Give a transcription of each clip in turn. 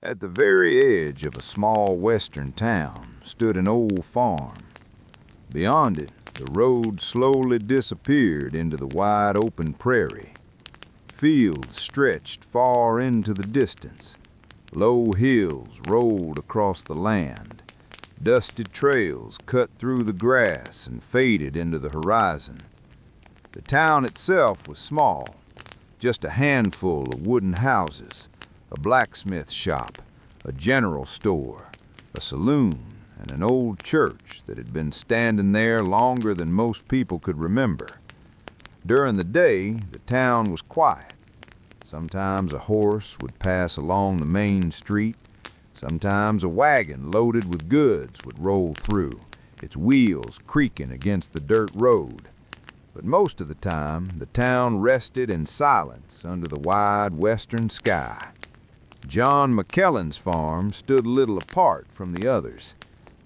At the very edge of a small western town stood an old farm. Beyond it, the road slowly disappeared into the wide open prairie. Fields stretched far into the distance. Low hills rolled across the land. Dusty trails cut through the grass and faded into the horizon. The town itself was small, just a handful of wooden houses, a blacksmith shop, a general store, a saloon, and an old church that had been standing there longer than most people could remember. During the day, the town was quiet. Sometimes a horse would pass along the main street. Sometimes a wagon loaded with goods would roll through, its wheels creaking against the dirt road. But most of the time, the town rested in silence under the wide western sky. John McKellen's farm stood a little apart from the others.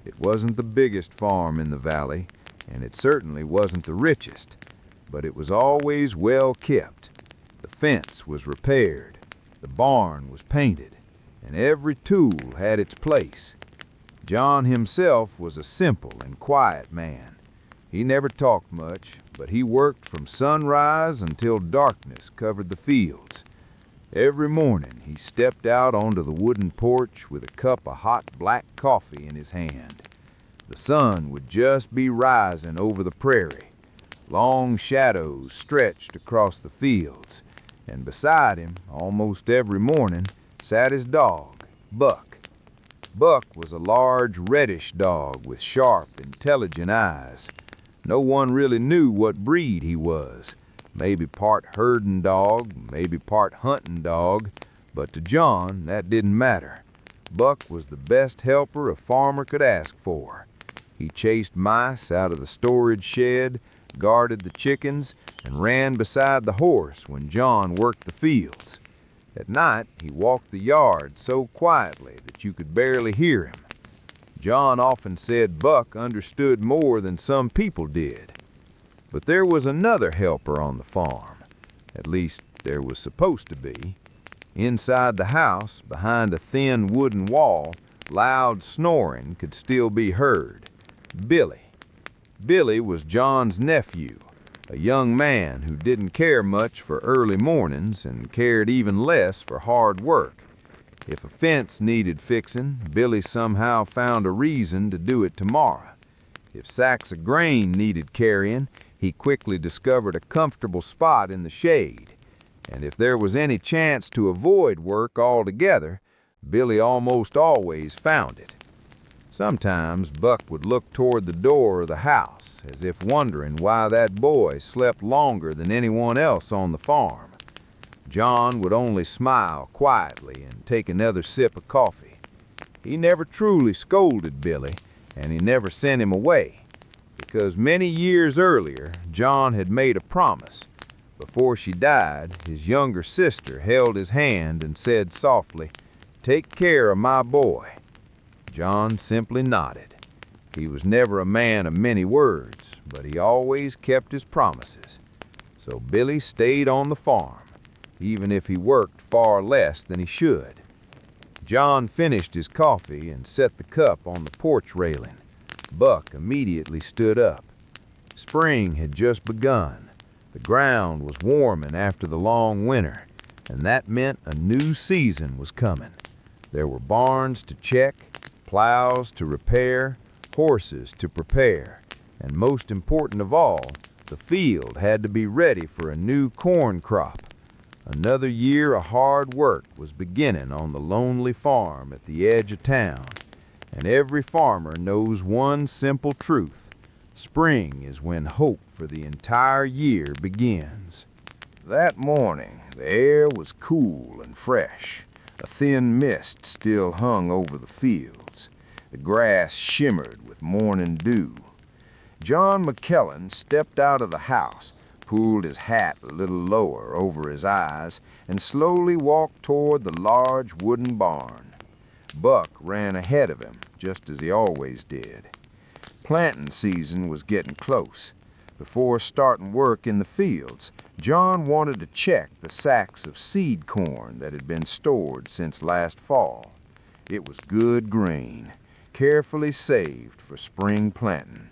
It wasn't the biggest farm in the valley, and it certainly wasn't the richest, but it was always well kept. The fence was repaired, the barn was painted, and every tool had its place. John himself was a simple and quiet man. He never talked much, but he worked from sunrise until darkness covered the fields. Every morning he stepped out onto the wooden porch with a cup of hot black coffee in his hand. The sun would just be rising over the prairie. Long shadows stretched across the fields, and beside him, almost every morning, sat his dog, Buck. Buck was a large reddish dog with sharp, intelligent eyes. No one really knew what breed he was. Maybe part herding dog, maybe part hunting dog, but to John that didn't matter. Buck was the best helper a farmer could ask for. He chased mice out of the storage shed, guarded the chickens, and ran beside the horse when John worked the fields. At night, he walked the yard so quietly that you could barely hear him. John often said Buck understood more than some people did. But there was another helper on the farm. At least, there was supposed to be. Inside the house, behind a thin wooden wall, loud snoring could still be heard. Billy. Billy was John's nephew, a young man who didn't care much for early mornings and cared even less for hard work. If a fence needed fixing, Billy somehow found a reason to do it tomorrow. If sacks of grain needed carrying, he quickly discovered a comfortable spot in the shade. And if there was any chance to avoid work altogether, Billy almost always found it. Sometimes Buck would look toward the door of the house, as if wondering why that boy slept longer than anyone else on the farm. John would only smile quietly and take another sip of coffee. He never truly scolded Billy, and he never sent him away, because many years earlier, John had made a promise. Before she died, his younger sister held his hand and said softly, "Take care of my boy." John simply nodded. He was never a man of many words, but he always kept his promises. So Billy stayed on the farm, even if he worked far less than he should. John finished his coffee and set the cup on the porch railing. Buck immediately stood up. Spring had just begun. The ground was warming after the long winter, and that meant a new season was coming. There were barns to check, plows to repair, horses to prepare, and most important of all, the field had to be ready for a new corn crop. Another year of hard work was beginning on the lonely farm at the edge of town, and every farmer knows one simple truth: spring is when hope for the entire year begins. That morning, the air was cool and fresh. A thin mist still hung over the fields. The grass shimmered with morning dew. John McKellen stepped out of the house, pulled his hat a little lower over his eyes, and slowly walked toward the large wooden barn. Buck ran ahead of him, just as he always did. Planting season was getting close. Before starting work in the fields, John wanted to check the sacks of seed corn that had been stored since last fall. It was good grain, carefully saved for spring planting.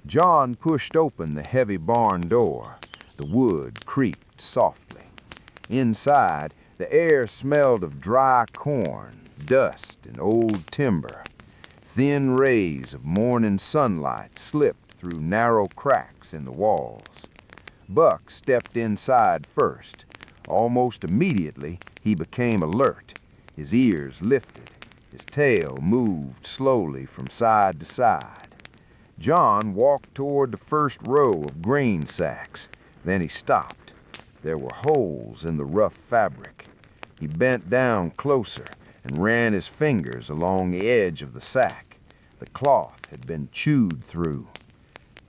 John pushed open the heavy barn door. The wood creaked softly. Inside, the air smelled of dry corn, dust, and old timber. Thin rays of morning sunlight slipped through narrow cracks in the walls. Buck stepped inside first. Almost immediately, he became alert. His ears lifted. His tail moved slowly from side to side. John walked toward the first row of grain sacks. Then he stopped. There were holes in the rough fabric. He bent down closer and ran his fingers along the edge of the sack. The cloth had been chewed through.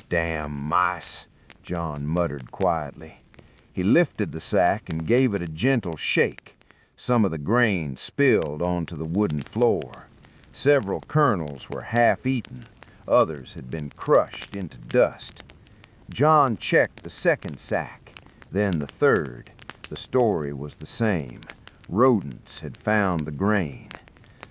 "Damn mice," John muttered quietly. He lifted the sack and gave it a gentle shake. Some of the grain spilled onto the wooden floor. Several kernels were half-eaten. Others had been crushed into dust. John checked the second sack, then the third. The story was the same. Rodents had found the grain.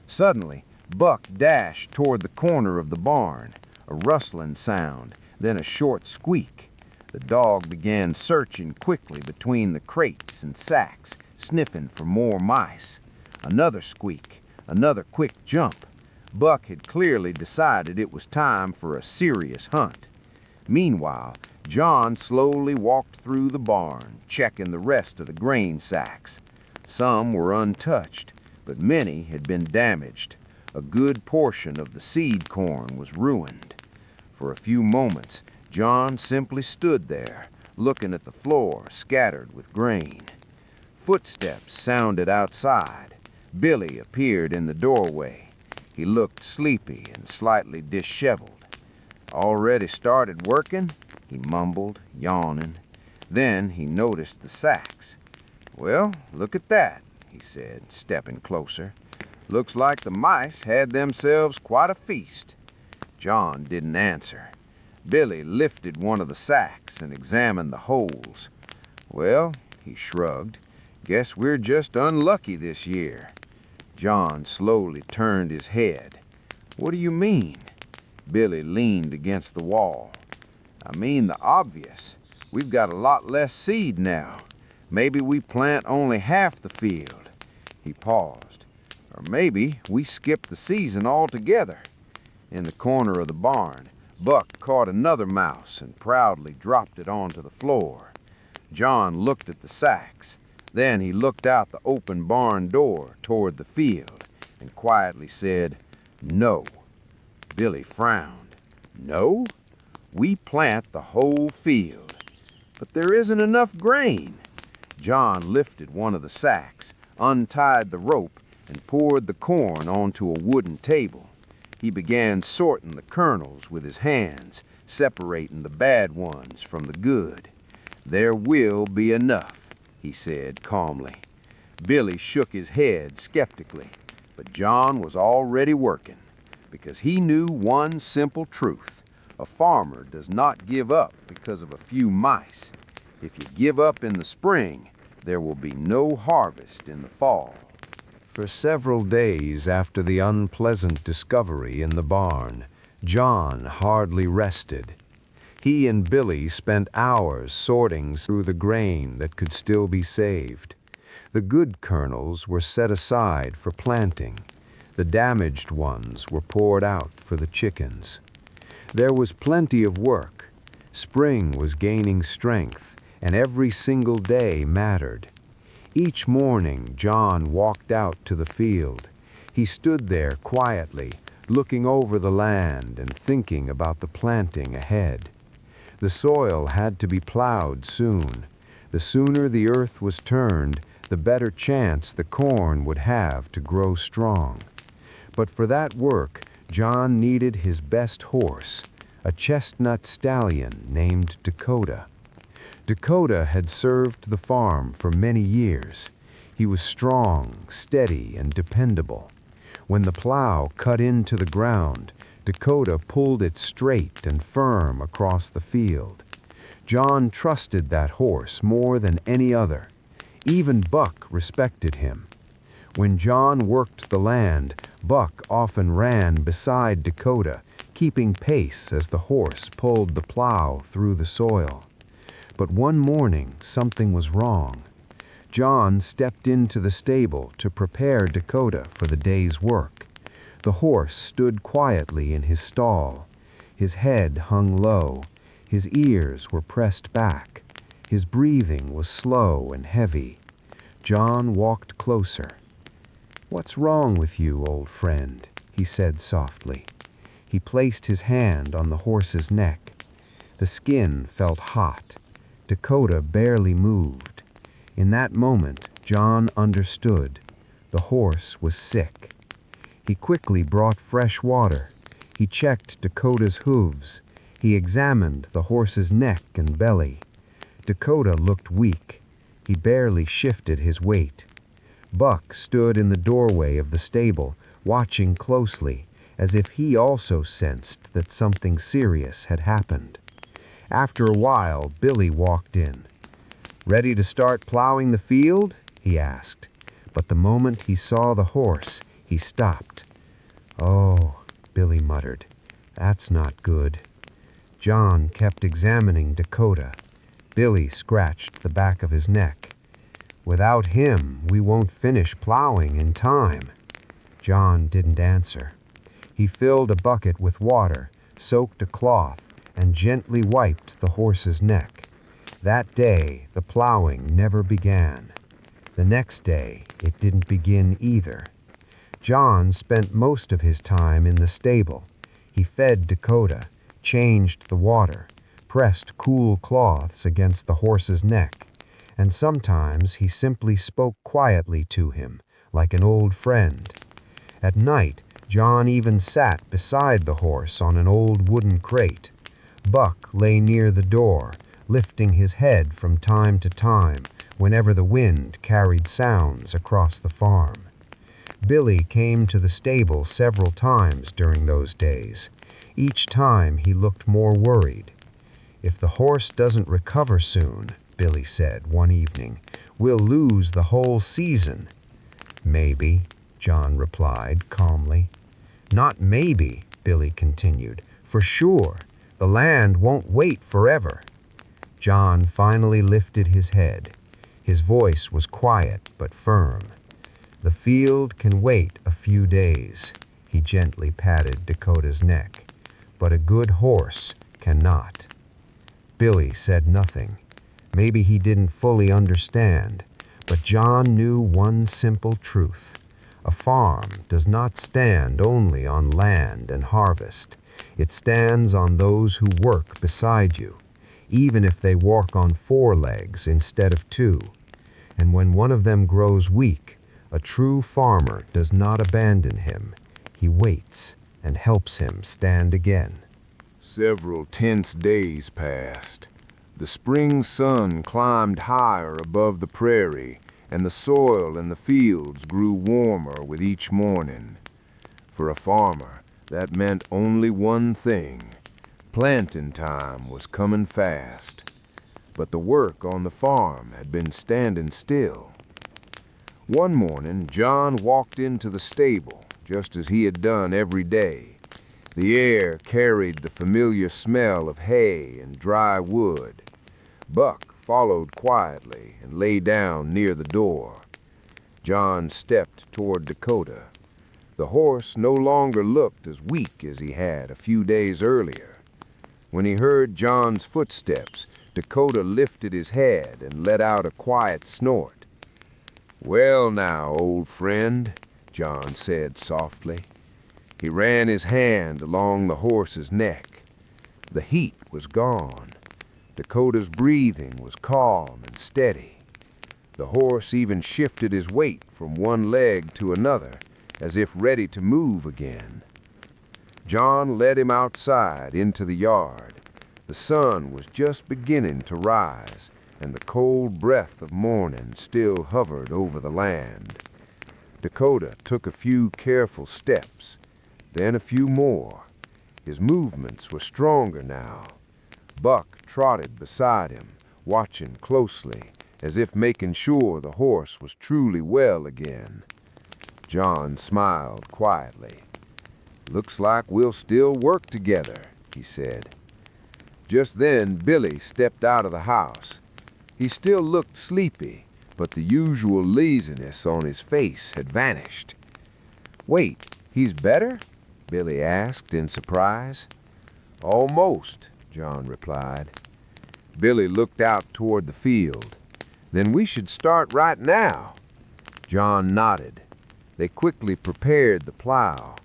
Suddenly, Buck dashed toward the corner of the barn. A rustling sound, then a short squeak. The dog began searching quickly between the crates and sacks, sniffing for more mice. Another squeak, another quick jump. Buck had clearly decided it was time for a serious hunt. Meanwhile, John slowly walked through the barn, checking the rest of the grain sacks. Some were untouched, but many had been damaged. A good portion of the seed corn was ruined. For a few moments, John simply stood there, looking at the floor scattered with grain. Footsteps sounded outside. Billy appeared in the doorway. He looked sleepy and slightly disheveled. "Already started working?" he mumbled, yawning. Then he noticed the sacks. "Well, look at that," he said, stepping closer. "Looks like the mice had themselves quite a feast." John didn't answer. Billy lifted one of the sacks and examined the holes. "Well," he shrugged, "guess we're just unlucky this year." John slowly turned his head. "What do you mean?" Billy leaned against the wall. "I mean the obvious. We've got a lot less seed now. Maybe we plant only half the field." He paused. "Or maybe we skip the season altogether." In the corner of the barn, Buck caught another mouse and proudly dropped it onto the floor. John looked at the sacks. Then he looked out the open barn door toward the field and quietly said, "No." Billy frowned. "No? We plant the whole field." "But there isn't enough grain." John lifted one of the sacks, untied the rope, and poured the corn onto a wooden table. He began sorting the kernels with his hands, separating the bad ones from the good. "There will be enough," he said calmly. Billy shook his head skeptically, but John was already working, because he knew one simple truth. A farmer does not give up because of a few mice. If you give up in the spring, there will be no harvest in the fall. For several days after the unpleasant discovery in the barn, John hardly rested. He and Billy spent hours sorting through the grain that could still be saved. The good kernels were set aside for planting. The damaged ones were poured out for the chickens. There was plenty of work. Spring was gaining strength, and every single day mattered. Each morning, John walked out to the field. He stood there quietly, looking over the land and thinking about the planting ahead. The soil had to be plowed soon. The sooner the earth was turned, the better chance the corn would have to grow strong. But for that work, John needed his best horse, a chestnut stallion named Dakota. Dakota had served the farm for many years. He was strong, steady, and dependable. When the plow cut into the ground, Dakota pulled it straight and firm across the field. John trusted that horse more than any other. Even Buck respected him. When John worked the land, Buck often ran beside Dakota, keeping pace as the horse pulled the plow through the soil. But one morning, something was wrong. John stepped into the stable to prepare Dakota for the day's work. The horse stood quietly in his stall. His head hung low. His ears were pressed back. His breathing was slow and heavy. John walked closer. "What's wrong with you, old friend?" he said softly. He placed his hand on the horse's neck. The skin felt hot. Dakota barely moved. In that moment, John understood. The horse was sick. He quickly brought fresh water. He checked Dakota's hooves. He examined the horse's neck and belly. Dakota looked weak. He barely shifted his weight. Buck stood in the doorway of the stable, watching closely, as if he also sensed that something serious had happened. After a while, Billy walked in. "Ready to start plowing the field?" he asked. But the moment he saw the horse, he stopped. "Oh," Billy muttered, "that's not good." John kept examining Dakota. Billy scratched the back of his neck. "Without him, we won't finish plowing in time." John didn't answer. He filled a bucket with water, soaked a cloth, and gently wiped the horse's neck. That day, the plowing never began. The next day, it didn't begin either. John spent most of his time in the stable. He fed Dakota, changed the water, pressed cool cloths against the horse's neck, and sometimes he simply spoke quietly to him, like an old friend. At night, John even sat beside the horse on an old wooden crate. Buck lay near the door, lifting his head from time to time whenever the wind carried sounds across the farm. Billy came to the stable several times during those days. Each time he looked more worried. "If the horse doesn't recover soon," Billy said one evening, "we'll lose the whole season." "Maybe," John replied calmly. "Not maybe," Billy continued. "For sure. The land won't wait forever." John finally lifted his head. His voice was quiet but firm. "The field can wait a few days," he gently patted Dakota's neck, "but a good horse cannot." Billy said nothing. Maybe he didn't fully understand, but John knew one simple truth. A farm does not stand only on land and harvest. It stands on those who work beside you, even if they walk on 4 legs instead of 2. And when one of them grows weak, a true farmer does not abandon him. He waits and helps him stand again. Several tense days passed. The spring sun climbed higher above the prairie, and the soil in the fields grew warmer with each morning. For a farmer, that meant only one thing. Planting time was coming fast. But the work on the farm had been standing still. One morning, John walked into the stable, just as he had done every day. The air carried the familiar smell of hay and dry wood. Buck followed quietly and lay down near the door. John stepped toward Dakota. The horse no longer looked as weak as he had a few days earlier. When he heard John's footsteps, Dakota lifted his head and let out a quiet snort. "Well now, old friend," John said softly. He ran his hand along the horse's neck. The heat was gone. Dakota's breathing was calm and steady. The horse even shifted his weight from one leg to another, as if ready to move again. John led him outside into the yard. The sun was just beginning to rise, and the cold breath of morning still hovered over the land. Dakota took a few careful steps, then a few more. His movements were stronger now. Buck trotted beside him, watching closely, as if making sure the horse was truly well again. John smiled quietly. "Looks like we'll still work together," he said. Just then, Billy stepped out of the house. He still looked sleepy, but the usual laziness on his face had vanished. "Wait, he's better?" Billy asked in surprise. "Almost," John replied. Billy looked out toward the field. "Then we should start right now." John nodded. They quickly prepared the plow.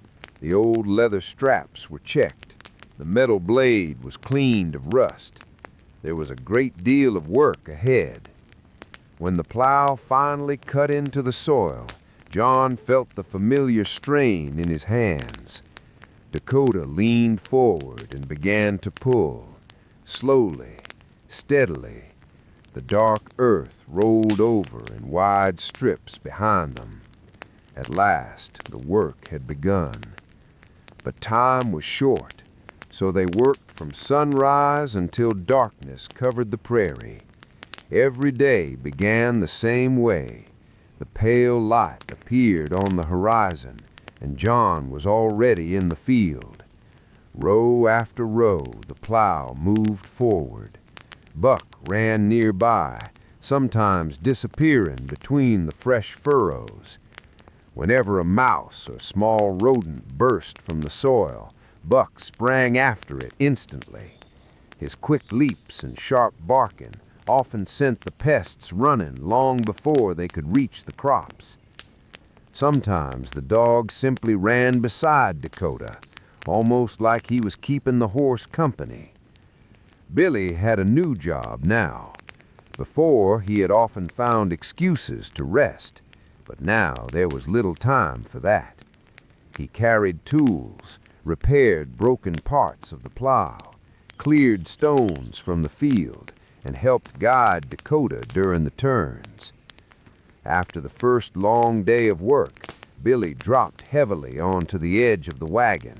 The old leather straps were checked. The metal blade was cleaned of rust. There was a great deal of work ahead. When the plow finally cut into the soil, John felt the familiar strain in his hands. Dakota leaned forward and began to pull. Slowly, steadily, the dark earth rolled over in wide strips behind them. At last, the work had begun. But time was short, so they worked from sunrise until darkness covered the prairie. Every day began the same way. The pale light appeared on the horizon, and John was already in the field. Row after row, the plow moved forward. Buck ran nearby, sometimes disappearing between the fresh furrows. Whenever a mouse or small rodent burst from the soil, Buck sprang after it instantly. His quick leaps and sharp barking often sent the pests running long before they could reach the crops. Sometimes the dog simply ran beside Dakota, almost like he was keeping the horse company. Billy had a new job now. Before, he had often found excuses to rest, but now there was little time for that. He carried tools, repaired broken parts of the plow, cleared stones from the field, and helped guide Dakota during the turns. After the first long day of work, Billy dropped heavily onto the edge of the wagon.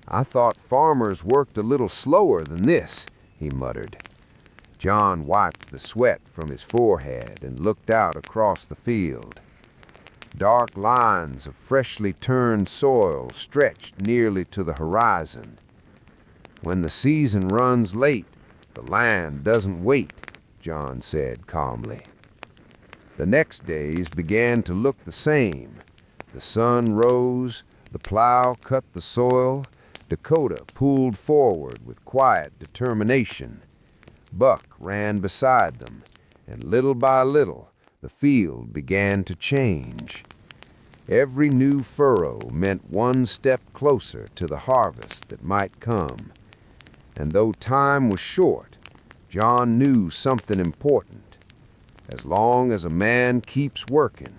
"I thought farmers worked a little slower than this," he muttered. John wiped the sweat from his forehead and looked out across the field. Dark lines of freshly turned soil stretched nearly to the horizon. "When the season runs late, the land doesn't wait," John said calmly. The next days began to look the same. The sun rose, the plow cut the soil, Dakota pulled forward with quiet determination. Buck ran beside them, and little by little, the field began to change. Every new furrow meant one step closer to the harvest that might come. And though time was short, John knew something important. As long as a man keeps working,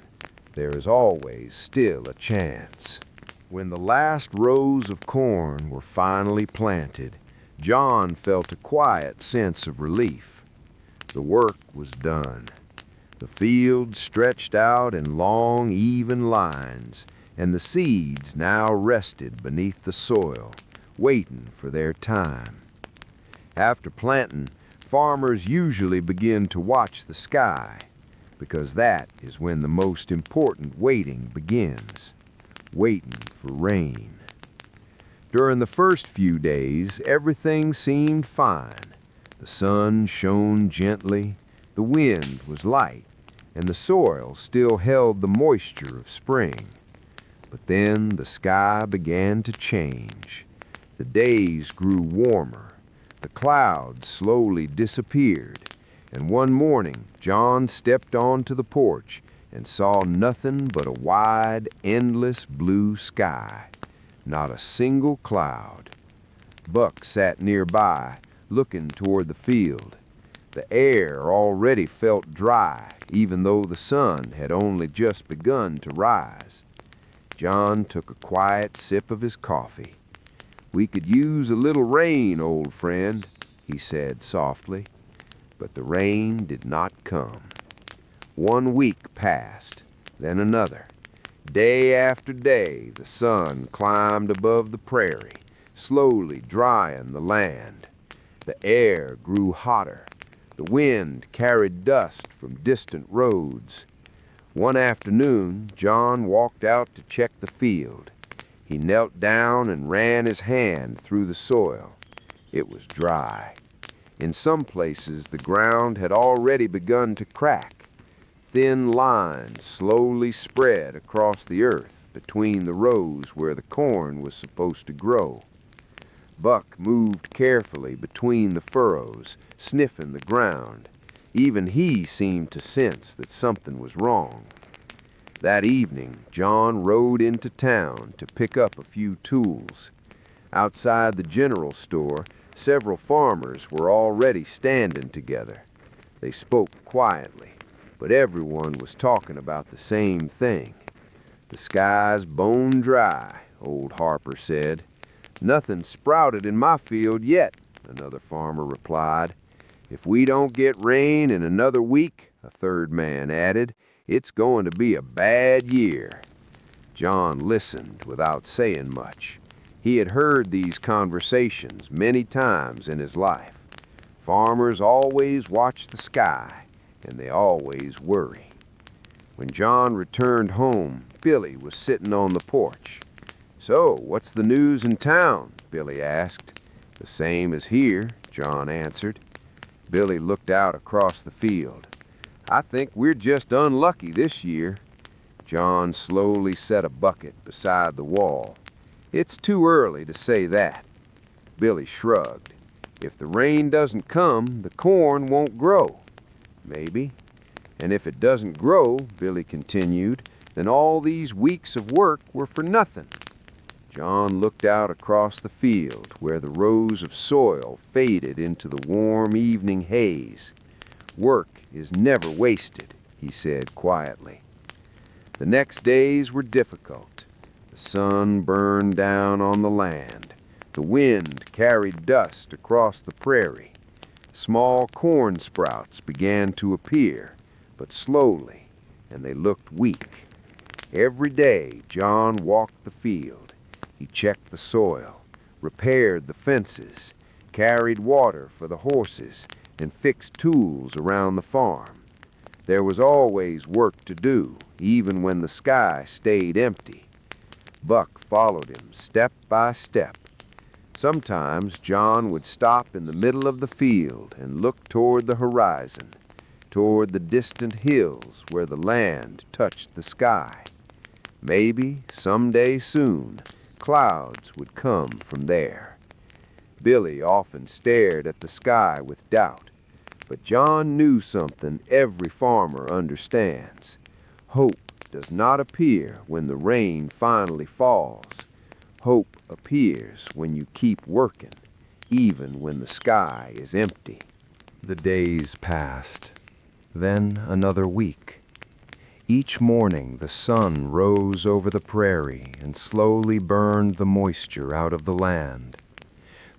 there is always still a chance. When the last rows of corn were finally planted, John felt a quiet sense of relief. The work was done. The field stretched out in long, even lines, and the seeds now rested beneath the soil, waiting for their time. After planting, farmers usually begin to watch the sky, because that is when the most important waiting begins, waiting for rain. During the first few days, everything seemed fine. The sun shone gently, the wind was light, and the soil still held the moisture of spring. But then the sky began to change. The days grew warmer. The clouds slowly disappeared, and one morning John stepped onto the porch and saw nothing but a wide, endless blue sky. Not a single cloud. Buck sat nearby, looking toward the field. The air already felt dry, even though the sun had only just begun to rise. John took a quiet sip of his coffee. "We could use a little rain, old friend," he said softly. But the rain did not come. 1 week passed, then another. Day after day, the sun climbed above the prairie, slowly drying the land. The air grew hotter. The wind carried dust from distant roads. One afternoon, John walked out to check the field. He knelt down and ran his hand through the soil. It was dry. In some places, the ground had already begun to crack. Thin lines slowly spread across the earth between the rows where the corn was supposed to grow. Buck moved carefully between the furrows, sniffing the ground. Even he seemed to sense that something was wrong. That evening, John rode into town to pick up a few tools. Outside the general store, several farmers were already standing together. They spoke quietly, but everyone was talking about the same thing. "The sky's bone dry," old Harper said. "Nothing sprouted in my field yet," another farmer replied. "If we don't get rain in another week," a third man added, "it's going to be a bad year." John listened without saying much. He had heard these conversations many times in his life. Farmers always watch the sky, and they always worry. When John returned home, Billy was sitting on the porch. "So, what's the news in town?" Billy asked. "The same as here," John answered. Billy looked out across the field. "I think we're just unlucky this year." John slowly set a bucket beside the wall. "It's too early to say that." Billy shrugged. "If the rain doesn't come, the corn won't grow." "Maybe. And if it doesn't grow," Billy continued, "then all these weeks of work were for nothing." John looked out across the field where the rows of soil faded into the warm evening haze. "Work is never wasted," he said quietly. The next days were difficult. The sun burned down on the land. The wind carried dust across the prairie. Small corn sprouts began to appear, but slowly, and they looked weak. Every day, John walked the field. He checked the soil, repaired the fences, carried water for the horses, and fixed tools around the farm. There was always work to do, even when the sky stayed empty. Buck followed him step by step. Sometimes John would stop in the middle of the field and look toward the horizon, toward the distant hills where the land touched the sky. Maybe, someday soon, clouds would come from there. Billy often stared at the sky with doubt, but John knew something every farmer understands. Hope does not appear when the rain finally falls. Hope appears when you keep working, even when the sky is empty. The days passed. Then another week. Each morning the sun rose over the prairie and slowly burned the moisture out of the land.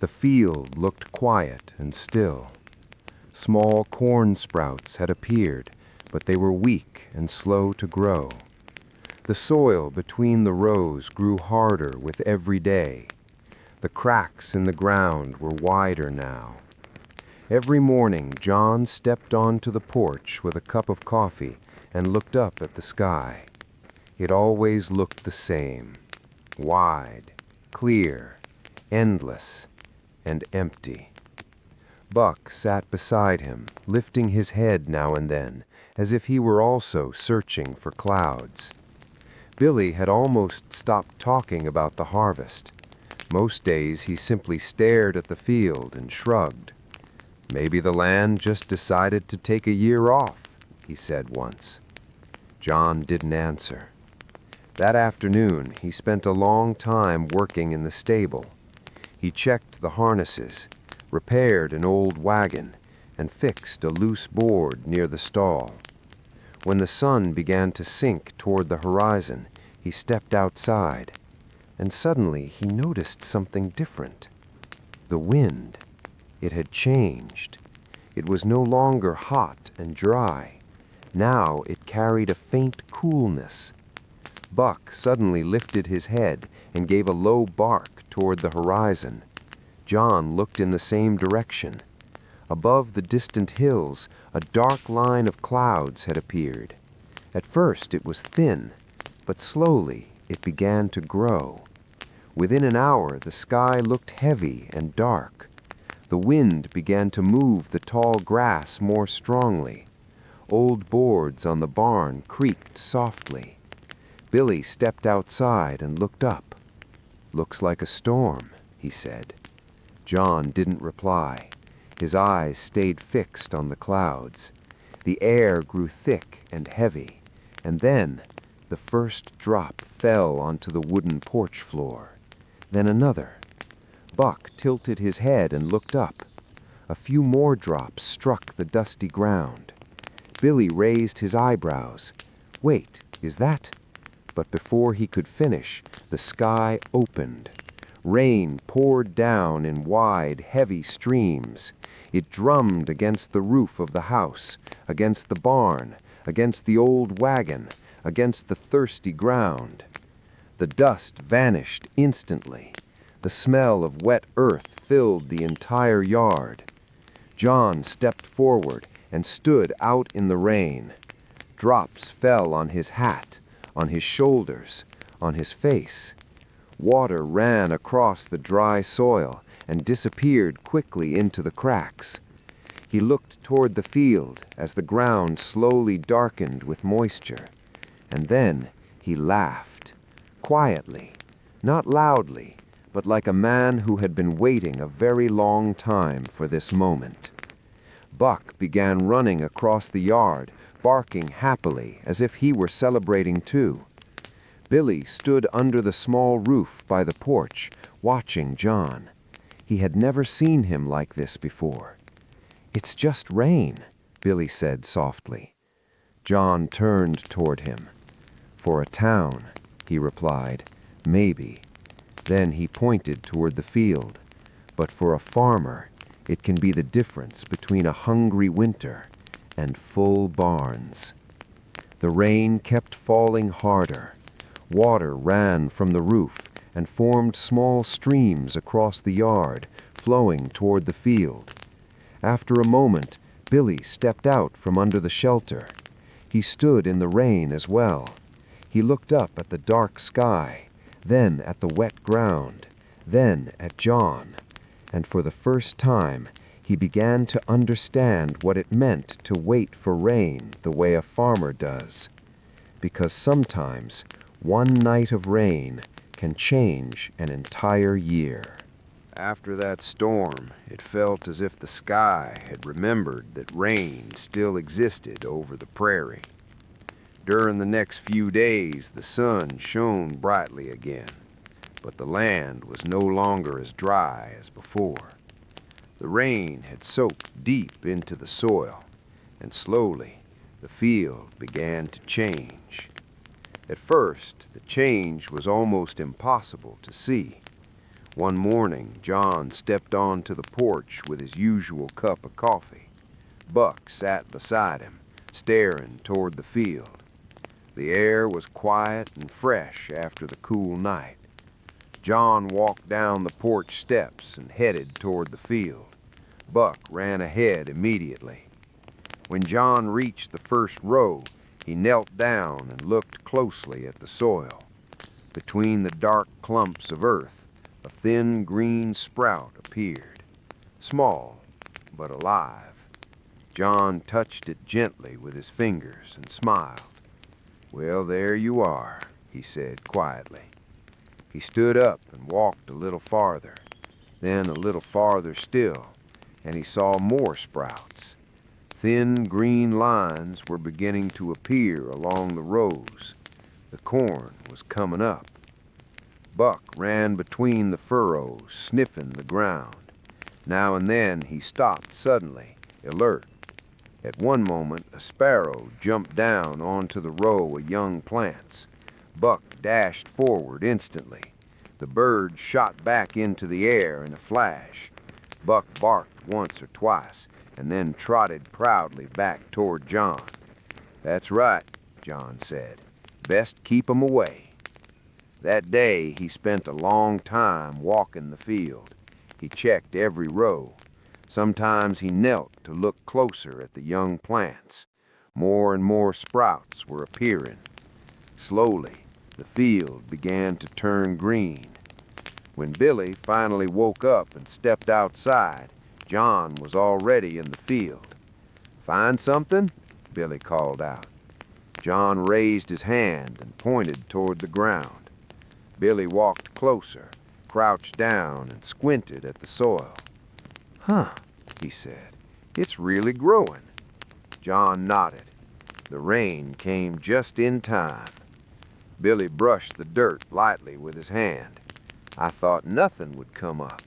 The field looked quiet and still. Small corn sprouts had appeared, but they were weak and slow to grow. The soil between the rows grew harder with every day. The cracks in the ground were wider now. Every morning John stepped onto the porch with a cup of coffee and looked up at the sky. It always looked the same, wide, clear, endless, and empty. Buck sat beside him, lifting his head now and then, as if he were also searching for clouds. Billy had almost stopped talking about the harvest. Most days he simply stared at the field and shrugged. "Maybe the land just decided to take a year off," he said once. John didn't answer. That afternoon, he spent a long time working in the stable. He checked the harnesses, repaired an old wagon, and fixed a loose board near the stall. When the sun began to sink toward the horizon, he stepped outside, and suddenly he noticed something different. The wind. It had changed. It was no longer hot and dry. Now it carried a faint coolness. Buck suddenly lifted his head and gave a low bark toward the horizon. John looked in the same direction. Above the distant hills, a dark line of clouds had appeared. At first it was thin, but slowly it began to grow. Within an hour the sky looked heavy and dark. The wind began to move the tall grass more strongly. Old boards on the barn creaked softly. Billy stepped outside and looked up. "Looks like a storm," he said. John didn't reply. His eyes stayed fixed on the clouds. The air grew thick and heavy, and then the first drop fell onto the wooden porch floor. Then another. Buck tilted his head and looked up. A few more drops struck the dusty ground. Billy raised his eyebrows. "Wait, is that?" But before he could finish, the sky opened. Rain poured down in wide, heavy streams. It drummed against the roof of the house, against the barn, against the old wagon, against the thirsty ground. The dust vanished instantly. The smell of wet earth filled the entire yard. John stepped forward and stood out in the rain. Drops fell on his hat, on his shoulders, on his face. Water ran across the dry soil and disappeared quickly into the cracks. He looked toward the field as the ground slowly darkened with moisture. And then he laughed, quietly, not loudly, but like a man who had been waiting a very long time for this moment. Buck began running across the yard, barking happily as if he were celebrating too. Billy stood under the small roof by the porch, watching John. He had never seen him like this before. "It's just rain," Billy said softly. John turned toward him. "For a town," he replied, "maybe." Then he pointed toward the field. "But for a farmer, it can be the difference between a hungry winter and full barns." The rain kept falling harder. Water ran from the roof and formed small streams across the yard, flowing toward the field. After a moment, Billy stepped out from under the shelter. He stood in the rain as well. He looked up at the dark sky, then at the wet ground, then at John, and for the first time he began to understand what it meant to wait for rain the way a farmer does. Because sometimes one night of rain can change an entire year. After that storm, it felt as if the sky had remembered that rain still existed over the prairie. During the next few days, the sun shone brightly again, but the land was no longer as dry as before. The rain had soaked deep into the soil, and slowly the field began to change. At first, the change was almost impossible to see. One morning, John stepped onto the porch with his usual cup of coffee. Buck sat beside him, staring toward the field. The air was quiet and fresh after the cool night. John walked down the porch steps and headed toward the field. Buck ran ahead immediately. When John reached the first row, he knelt down and looked closely at the soil. Between the dark clumps of earth, a thin green sprout appeared. Small, but alive. John touched it gently with his fingers and smiled. "Well, there you are," he said quietly. He stood up and walked a little farther, then a little farther still, and he saw more sprouts. Thin green lines were beginning to appear along the rows. The corn was coming up. Buck ran between the furrows, sniffing the ground. Now and then he stopped suddenly, alert. At one moment, a sparrow jumped down onto the row of young plants. Buck dashed forward instantly. The bird shot back into the air in a flash. Buck barked once or twice, and then trotted proudly back toward John. "That's right," John said. "Best keep 'em away." That day he spent a long time walking the field. He checked every row. Sometimes he knelt to look closer at the young plants. More and more sprouts were appearing. Slowly, the field began to turn green. When Billy finally woke up and stepped outside, John was already in the field. "Find something?" Billy called out. John raised his hand and pointed toward the ground. Billy walked closer, crouched down, and squinted at the soil. "Huh," he said. "It's really growing." John nodded. The rain came just in time. Billy brushed the dirt lightly with his hand. "I thought nothing would come up."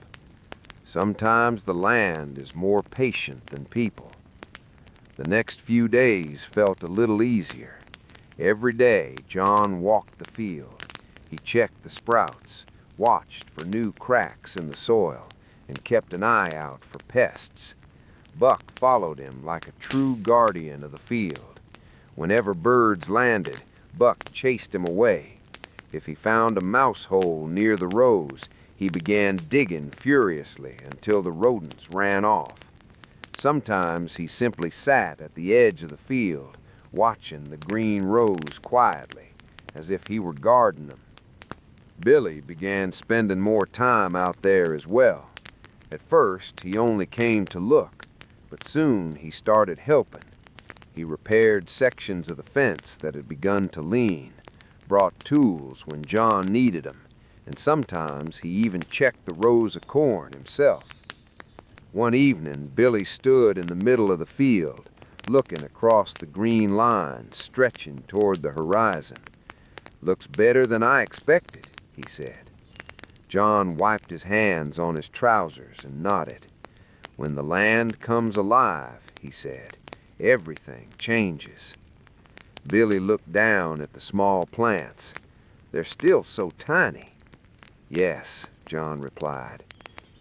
Sometimes the land is more patient than people. The next few days felt a little easier. Every day, John walked the field. He checked the sprouts, watched for new cracks in the soil, and kept an eye out for pests. Buck followed him like a true guardian of the field. Whenever birds landed, Buck chased him away. If he found a mouse hole near the rows, he began digging furiously until the rodents ran off. Sometimes he simply sat at the edge of the field, watching the green rows quietly, as if he were guarding them. Billy began spending more time out there as well. At first, he only came to look, but soon he started helping. He repaired sections of the fence that had begun to lean, brought tools when John needed them, and sometimes he even checked the rows of corn himself. One evening, Billy stood in the middle of the field, looking across the green line stretching toward the horizon. "Looks better than I expected," he said. John wiped his hands on his trousers and nodded. "When the land comes alive," he said, "everything changes." Billy looked down at the small plants. "They're still so tiny." "Yes," John replied.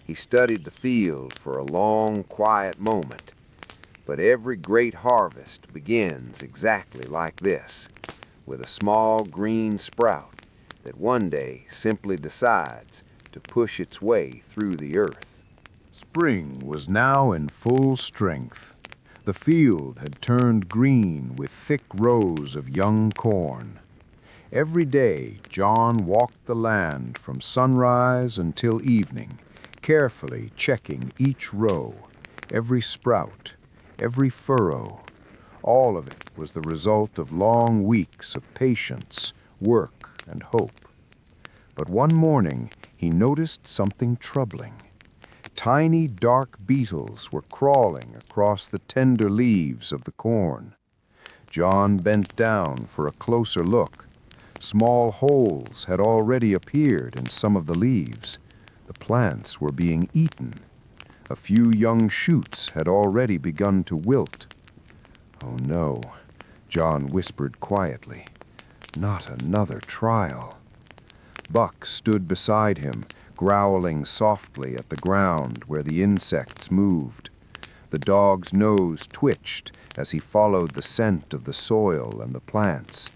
He studied the field for a long, quiet moment. But every great harvest begins exactly like this, with a small green sprout that one day simply decides to push its way through the earth. Spring was now in full strength. The field had turned green with thick rows of young corn. Every day, John walked the land from sunrise until evening, carefully checking each row, every sprout, every furrow. All of it was the result of long weeks of patience, work, and hope. But one morning, he noticed something troubling. Tiny, dark beetles were crawling across the tender leaves of the corn. John bent down for a closer look. Small holes had already appeared in some of the leaves. The plants were being eaten. A few young shoots had already begun to wilt. "Oh no," John whispered quietly. "Not another trial." Buck stood beside him, growling softly at the ground where the insects moved. The dog's nose twitched as he followed the scent of the soil and the plants.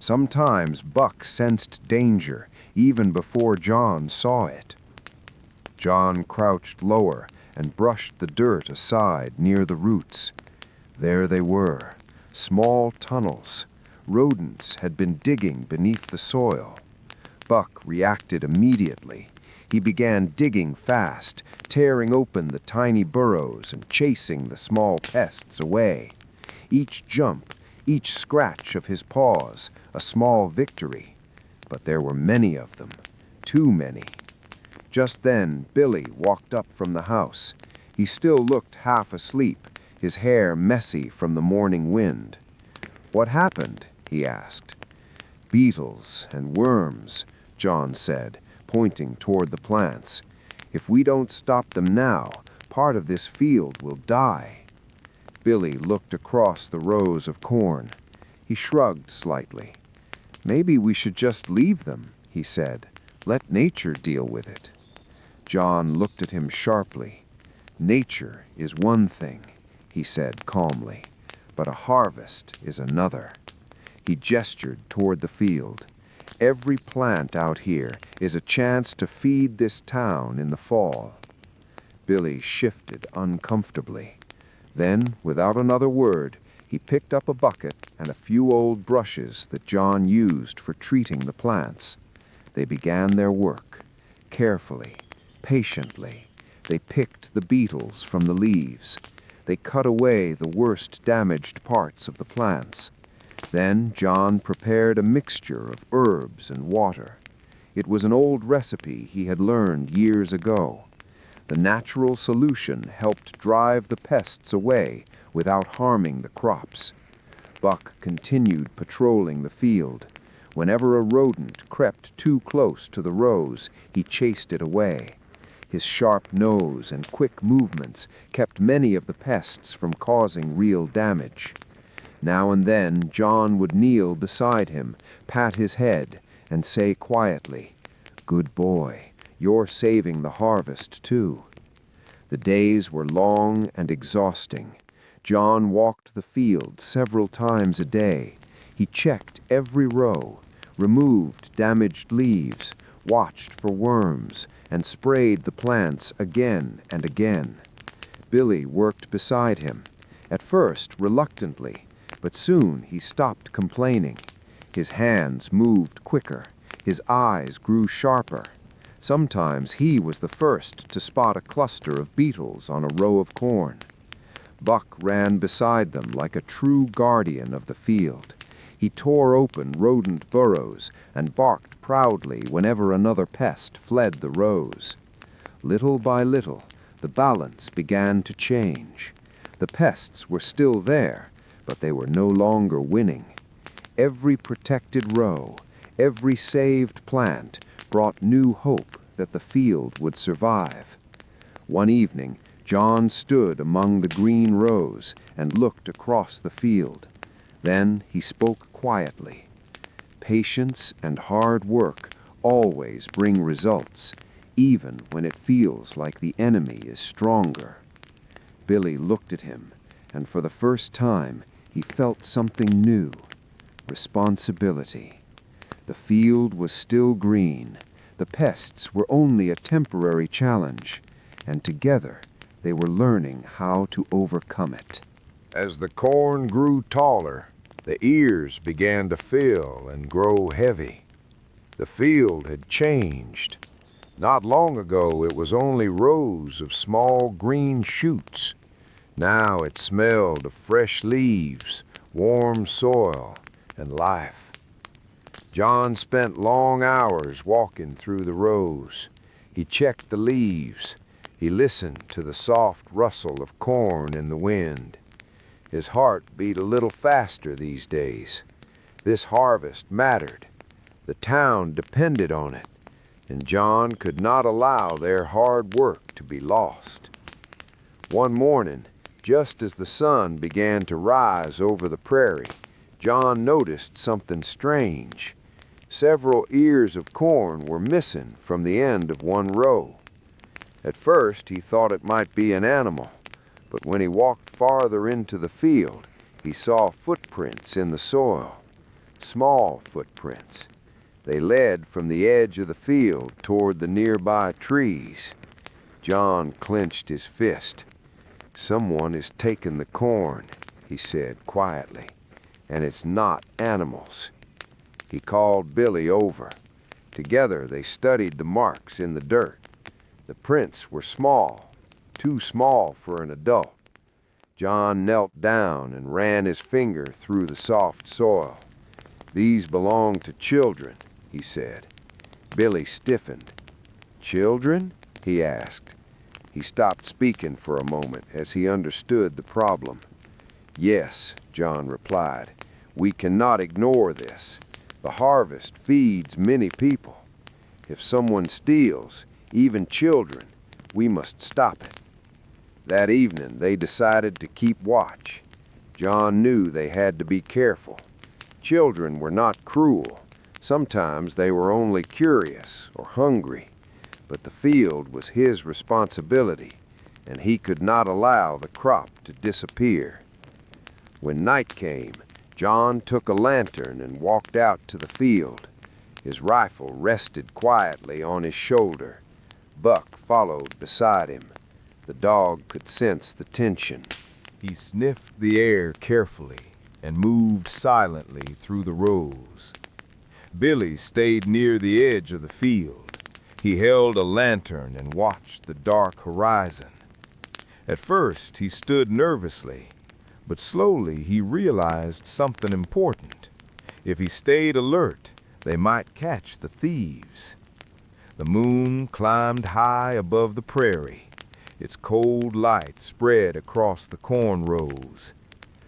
Sometimes Buck sensed danger even before John saw it. John crouched lower and brushed the dirt aside near the roots. There they were, small tunnels. Rodents had been digging beneath the soil. Buck reacted immediately. He began digging fast, tearing open the tiny burrows and chasing the small pests away. Each jump, each scratch of his paws, a small victory. But there were many of them, too many. Just then, Billy walked up from the house. He still looked half asleep, his hair messy from the morning wind. "What happened?" he asked. "Beetles and worms," John said, pointing toward the plants. "If we don't stop them now, part of this field will die." Billy looked across the rows of corn. He shrugged slightly. "Maybe we should just leave them," he said. "Let nature deal with it." John looked at him sharply. "Nature is one thing," he said calmly, "but a harvest is another." He gestured toward the field. "Every plant out here is a chance to feed this town in the fall." Billy shifted uncomfortably. Then, without another word, He picked up a bucket and a few old brushes that John used for treating the plants. They began their work. Carefully, patiently, they picked the beetles from the leaves. They cut away the worst damaged parts of the plants. Then John prepared a mixture of herbs and water. It was an old recipe he had learned years ago. The natural solution helped drive the pests away without harming the crops. Buck continued patrolling the field. Whenever a rodent crept too close to the rows, he chased it away. His sharp nose and quick movements kept many of the pests from causing real damage. Now and then, John would kneel beside him, pat his head, and say quietly, "Good boy, you're saving the harvest too." The days were long and exhausting. John walked the field several times a day. He checked every row, removed damaged leaves, watched for worms, and sprayed the plants again and again. Billy worked beside him, at first reluctantly, but soon he stopped complaining. His hands moved quicker, his eyes grew sharper. Sometimes he was the first to spot a cluster of beetles on a row of corn. Buck ran beside them like a true guardian of the field. He tore open rodent burrows and barked proudly whenever another pest fled the rows. Little by little, the balance began to change. The pests were still there, but they were no longer winning. Every protected row, every saved plant brought new hope that the field would survive. One evening, John stood among the green rows and looked across the field. Then he spoke quietly. Patience and hard work always bring results, even when it feels like the enemy is stronger. Billy looked at him, and for the first time, he felt something new: responsibility. The field was still green. The pests were only a temporary challenge, and together they were learning how to overcome it. As the corn grew taller, the ears began to fill and grow heavy. The field had changed. Not long ago, it was only rows of small green shoots. Now it smelled of fresh leaves, warm soil, and life. John spent long hours walking through the rows. He checked the leaves. He listened to the soft rustle of corn in the wind. His heart beat a little faster these days. This harvest mattered. The town depended on it, and John could not allow their hard work to be lost. One morning, just as the sun began to rise over the prairie, John noticed something strange. Several ears of corn were missing from the end of one row. At first, he thought it might be an animal, but when he walked farther into the field, he saw footprints in the soil. Small footprints. They led from the edge of the field toward the nearby trees. John clenched his fist. "Someone is taking the corn," he said quietly, "and it's not animals." He called Billy over. Together they studied the marks in the dirt. The prints were small, too small for an adult. John knelt down and ran his finger through the soft soil. "These belong to children," he said. Billy stiffened. "Children?" he asked. He stopped speaking for a moment as he understood the problem. "Yes," John replied. "We cannot ignore this. The harvest feeds many people. If someone steals, even children, we must stop it." That evening, they decided to keep watch. John knew they had to be careful. Children were not cruel. Sometimes they were only curious or hungry. But the field was his responsibility, and he could not allow the crop to disappear. When night came, John took a lantern and walked out to the field. His rifle rested quietly on his shoulder. Buck followed beside him. The dog could sense the tension. He sniffed the air carefully and moved silently through the rows. Billy stayed near the edge of the field. He held a lantern and watched the dark horizon. At first, he stood nervously, but slowly he realized something important. If he stayed alert, they might catch the thieves. The moon climbed high above the prairie. Its cold light spread across the corn rows.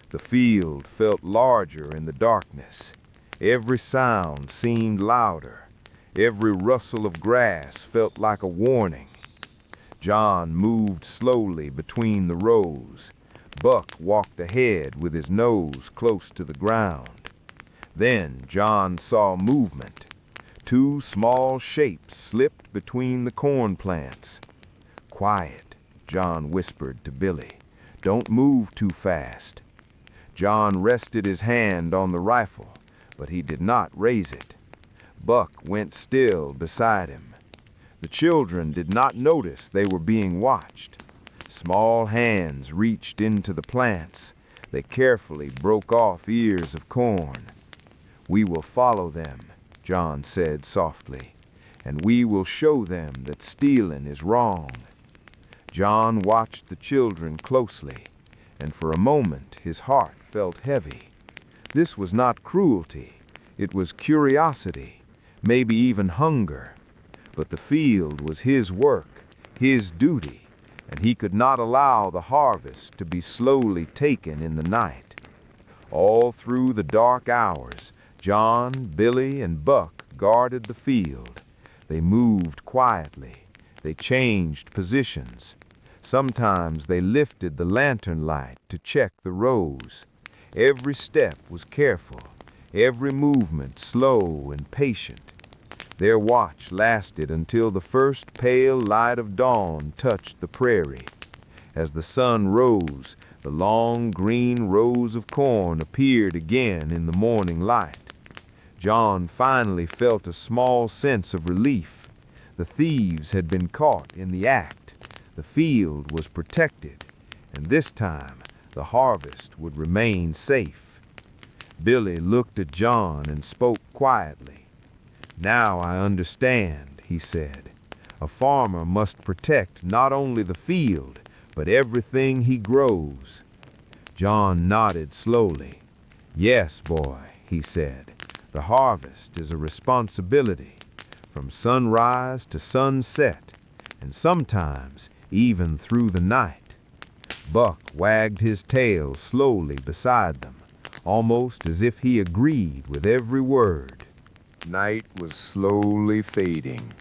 The field felt larger in the darkness. Every sound seemed louder. Every rustle of grass felt like a warning. John moved slowly between the rows. Buck walked ahead with his nose close to the ground. Then John saw movement. Two small shapes slipped between the corn plants. "Quiet," John whispered to Billy. "Don't move too fast." John rested his hand on the rifle, but he did not raise it. Buck went still beside him. The children did not notice they were being watched. Small hands reached into the plants. They carefully broke off ears of corn. "We will follow them," John said softly, "and we will show them that stealing is wrong." John watched the children closely, and for a moment his heart felt heavy. This was not cruelty. It was curiosity, maybe even hunger. But the field was his work, his duty, and he could not allow the harvest to be slowly taken in the night. All through the dark hours, John, Billy, and Buck guarded the field. They moved quietly. They changed positions. Sometimes they lifted the lantern light to check the rows. Every step was careful, every movement slow and patient. Their watch lasted until the first pale light of dawn touched the prairie. As the sun rose, the long green rows of corn appeared again in the morning light. John finally felt a small sense of relief. The thieves had been caught in the act. The field was protected, and this time the harvest would remain safe. Billy looked at John and spoke quietly. "Now I understand," he said. "A farmer must protect not only the field, but everything he grows." John nodded slowly. "Yes, boy," he said. "The harvest is a responsibility, from sunrise to sunset, and sometimes even through the night." Buck wagged his tail slowly beside them, almost as if he agreed with every word. Night was slowly fading.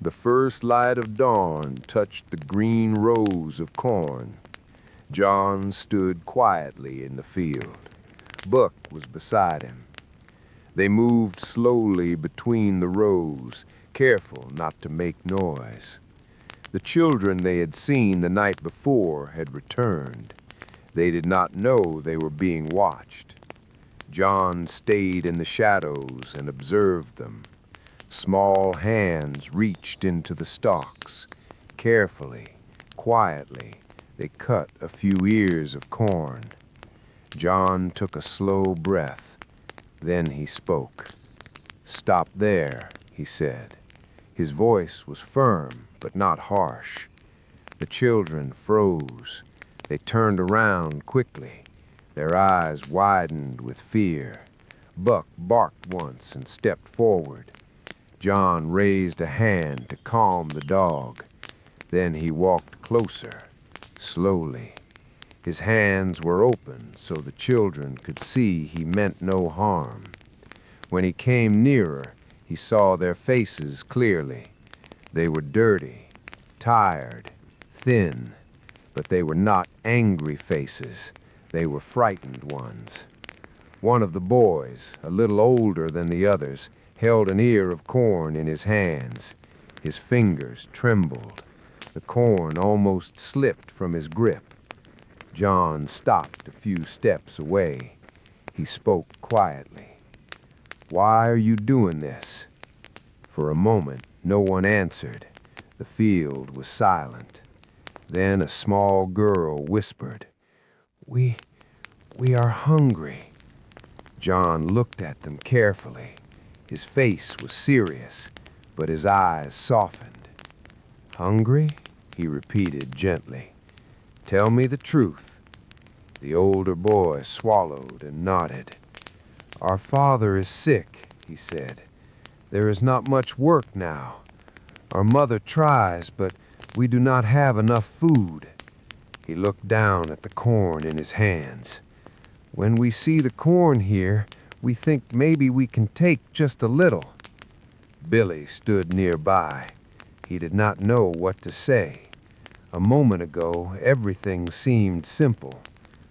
The first light of dawn touched the green rows of corn. John stood quietly in the field. Buck was beside him. They moved slowly between the rows, careful not to make noise. The children they had seen the night before had returned. They did not know they were being watched. John stayed in the shadows and observed them. Small hands reached into the stalks. Carefully, quietly, they cut a few ears of corn. John took a slow breath. Then he spoke. "Stop there," he said. His voice was firm, but not harsh. The children froze. They turned around quickly. Their eyes widened with fear. Buck barked once and stepped forward. John raised a hand to calm the dog. Then he walked closer, slowly. His hands were open so the children could see he meant no harm. When he came nearer, he saw their faces clearly. They were dirty, tired, thin, but they were not angry faces. They were frightened ones. One of the boys, a little older than the others, held an ear of corn in his hands. His fingers trembled. The corn almost slipped from his grip. John stopped a few steps away. He spoke quietly. "Why are you doing this?" For a moment, no one answered. The field was silent. Then a small girl whispered, We are hungry." John looked at them carefully. His face was serious, but his eyes softened. "Hungry?" he repeated gently. "Tell me the truth." The older boy swallowed and nodded. "Our father is sick," he said. "There is not much work now. Our mother tries, but we do not have enough food." He looked down at the corn in his hands. "When we see the corn here, we think maybe we can take just a little." Billy stood nearby. He did not know what to say. A moment ago, everything seemed simple.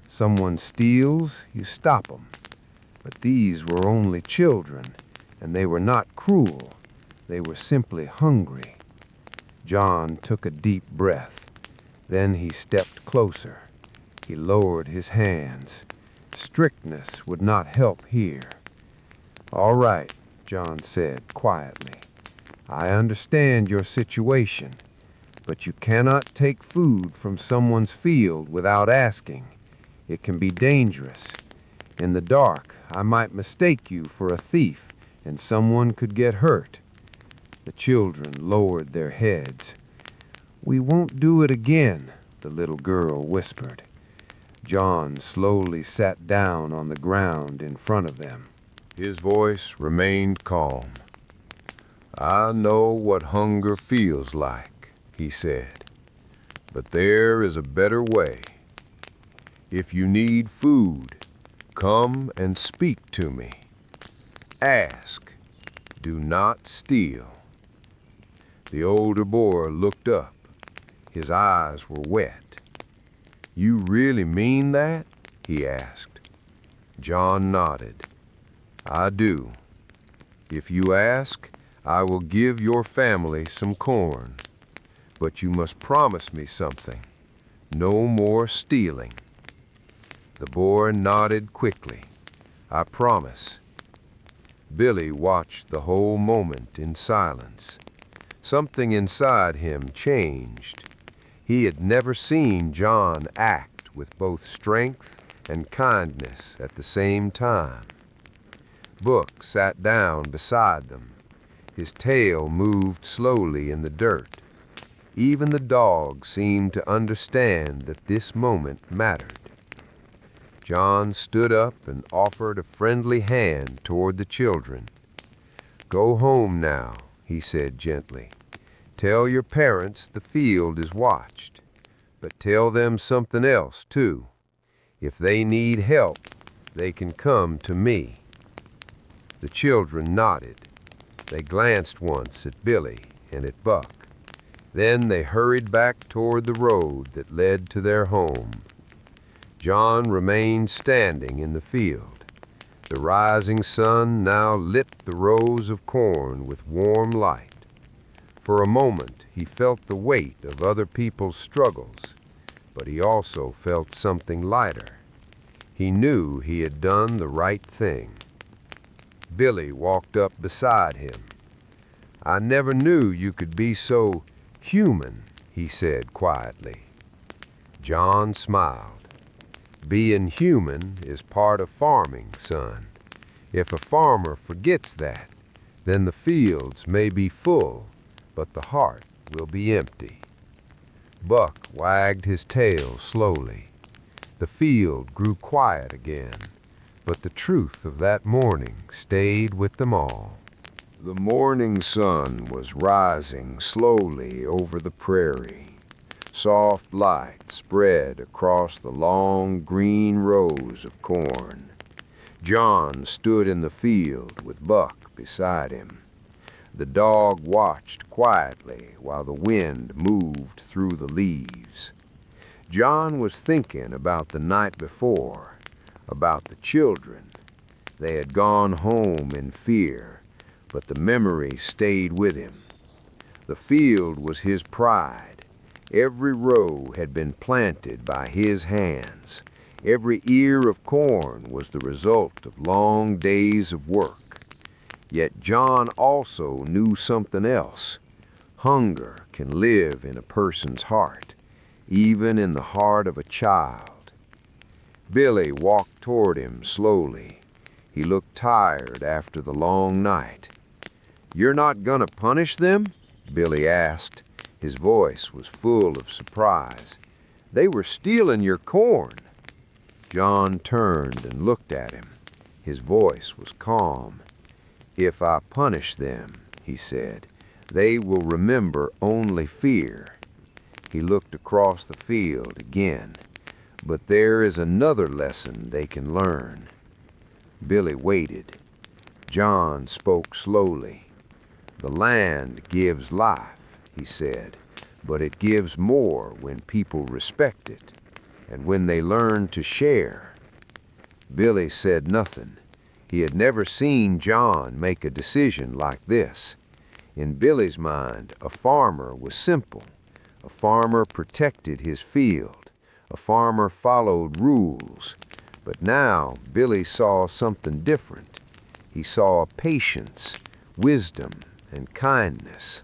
Someone steals, you stop them. But these were only children, and they were not cruel. They were simply hungry. John took a deep breath. Then he stepped closer. He lowered his hands. Strictness would not help here. "All right," John said quietly. "I understand your situation, but you cannot take food from someone's field without asking. It can be dangerous. In the dark, I might mistake you for a thief, and someone could get hurt." The children lowered their heads. "We won't do it again," the little girl whispered. John slowly sat down on the ground in front of them. His voice remained calm. "I know what hunger feels like," he said. "But there is a better way. If you need food, come and speak to me. Ask. Do not steal." The older boy looked up. His eyes were wet. "You really mean that?" he asked. John nodded. "I do. If you ask, I will give your family some corn. But you must promise me something. No more stealing." The boy nodded quickly. "I promise." Billy watched the whole moment in silence. Something inside him changed. He had never seen John act with both strength and kindness at the same time. Book sat down beside them. His tail moved slowly in the dirt. Even the dog seemed to understand that this moment mattered. John stood up and offered a friendly hand toward the children. "Go home now," he said gently. "Tell your parents the field is watched. But tell them something else, too. If they need help, they can come to me." The children nodded. They glanced once at Billy and at Buck. Then they hurried back toward the road that led to their home. John remained standing in the field. The rising sun now lit the rows of corn with warm light. For a moment he felt the weight of other people's struggles, but he also felt something lighter. He knew he had done the right thing. Billy walked up beside him. "I never knew you could be so human," he said quietly. John smiled. "Being human is part of farming, son. If a farmer forgets that, then the fields may be full, but the heart will be empty." Buck wagged his tail slowly. The field grew quiet again, but the truth of that morning stayed with them all. The morning sun was rising slowly over the prairie. Soft light spread across the long green rows of corn. John stood in the field with Buck beside him. The dog watched quietly while the wind moved through the leaves. John was thinking about the night before, about the children. They had gone home in fear, but the memory stayed with him. The field was his pride. Every row had been planted by his hands. Every ear of corn was the result of long days of work. Yet John also knew something else. Hunger can live in a person's heart, even in the heart of a child. Billy walked toward him slowly. He looked tired after the long night. "You're not gonna punish them?" Billy asked. His voice was full of surprise. "They were stealing your corn." John turned and looked at him. His voice was calm. "If I punish them," he said, "they will remember only fear." He looked across the field again. "But there is another lesson they can learn." Billy waited. John spoke slowly. "The land gives life," he said, "but it gives more when people respect it, and when they learn to share." Billy said nothing. He had never seen John make a decision like this. In Billy's mind, a farmer was simple. A farmer protected his field. A farmer followed rules. But now Billy saw something different. He saw patience, wisdom, and kindness.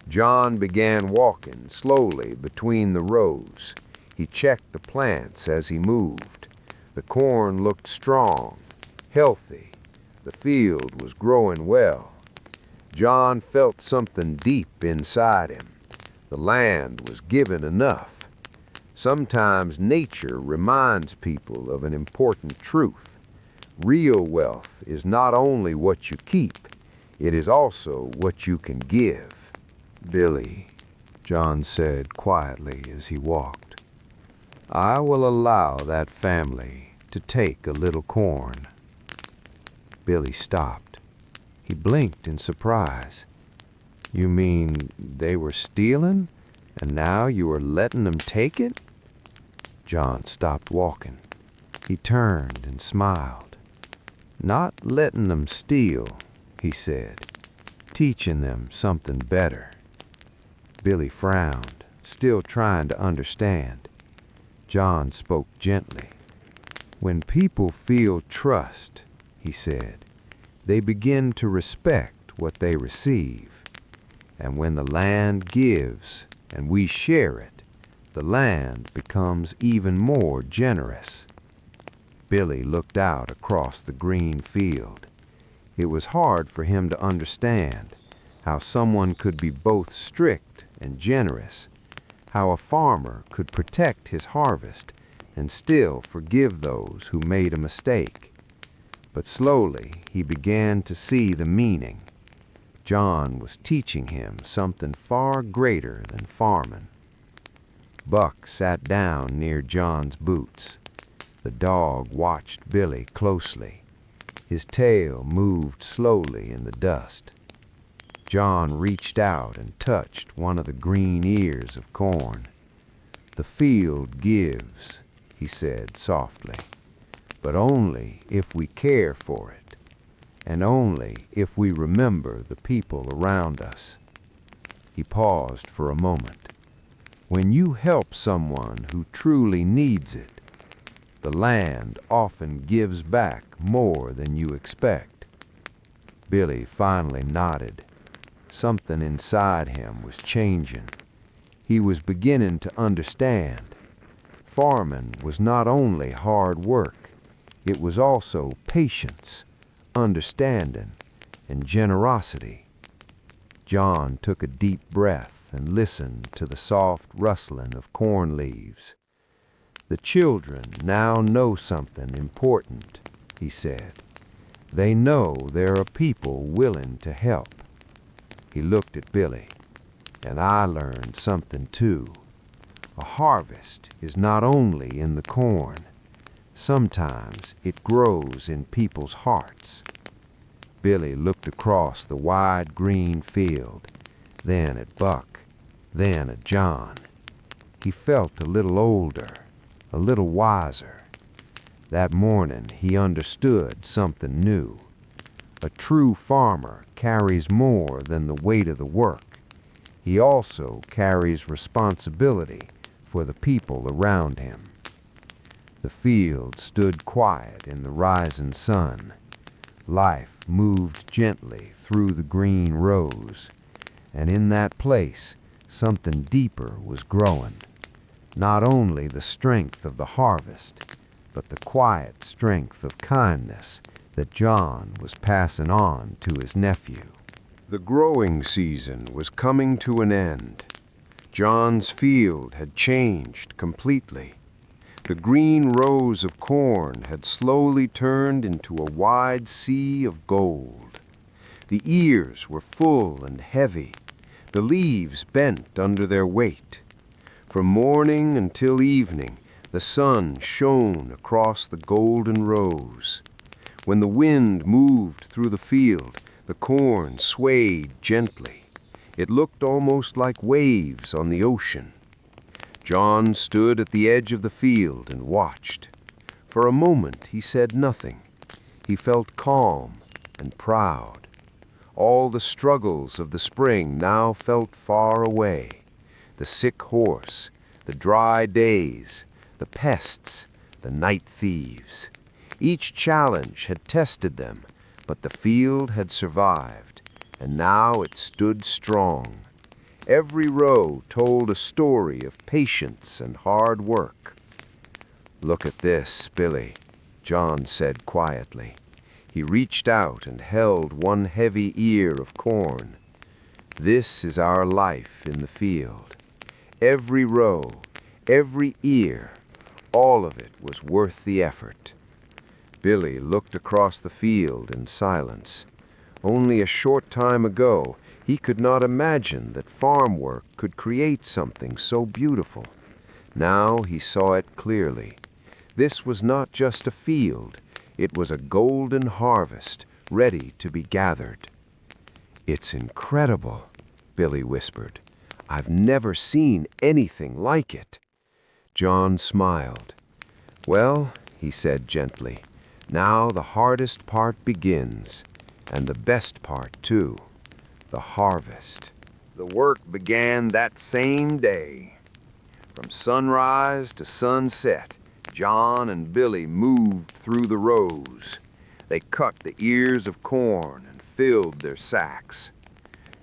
John began walking slowly between the rows. He checked the plants as he moved. The corn looked strong, healthy. The field was growing well. John felt something deep inside him. The land was given enough. Sometimes nature reminds people of an important truth. Real wealth is not only what you keep, it is also what you can give. "Billy," John said quietly as he walked, "I will allow that family to take a little corn." Billy stopped. He blinked in surprise. "You mean they were stealing, and now you are letting them take it?" John stopped walking. He turned and smiled. "Not letting them steal," he said, "teaching them something better." Billy frowned, still trying to understand. John spoke gently. "When people feel trust," he said, "they begin to respect what they receive. And when the land gives and we share it, the land becomes even more generous." Billy looked out across the green field. It was hard for him to understand how someone could be both strict and generous, how a farmer could protect his harvest and still forgive those who made a mistake. But slowly he began to see the meaning. John was teaching him something far greater than farming. Buck sat down near John's boots. The dog watched Billy closely. His tail moved slowly in the dust. John reached out and touched one of the green ears of corn. "The field gives," he said softly, "but only if we care for it, and only if we remember the people around us." He paused for a moment. "When you help someone who truly needs it, the land often gives back more than you expect." Billy finally nodded. Something inside him was changing. He was beginning to understand. Farming was not only hard work, it was also patience, understanding, and generosity. John took a deep breath and listened to the soft rustling of corn leaves. "The children now know something important," he said. "They know there are people willing to help." He looked at Billy, and I learned something too. A harvest is not only in the corn. Sometimes it grows in people's hearts. Billy looked across the wide green field, then at Buck, then at John. He felt a little older, a little wiser. That morning he understood something new. A true farmer carries more than the weight of the work. He also carries responsibility for the people around him. The field stood quiet in the rising sun. Life moved gently through the green rows, and in that place something deeper was growing. Not only the strength of the harvest, but the quiet strength of kindness that John was passing on to his nephew. The growing season was coming to an end. John's field had changed completely. The green rows of corn had slowly turned into a wide sea of gold. The ears were full and heavy, the leaves bent under their weight. From morning until evening, the sun shone across the golden rows. When the wind moved through the field, the corn swayed gently. It looked almost like waves on the ocean. John stood at the edge of the field and watched. For a moment he said nothing. He felt calm and proud. All the struggles of the spring now felt far away. The sick horse, the dry days, the pests, the night thieves. Each challenge had tested them, but the field had survived, and now it stood strong. Every row told a story of patience and hard work. "Look at this, Billy," John said quietly. He reached out and held one heavy ear of corn. "This is our life in the field. Every row, every ear, all of it was worth the effort." Billy looked across the field in silence. Only a short time ago, he could not imagine that farm work could create something so beautiful. Now he saw it clearly. This was not just a field. It was a golden harvest, ready to be gathered. "It's incredible," Billy whispered. "I've never seen anything like it." John smiled. "Well," he said gently, "now the hardest part begins, and the best part too, the harvest." The work began that same day. From sunrise to sunset, John and Billy moved through the rows. They cut the ears of corn and filled their sacks.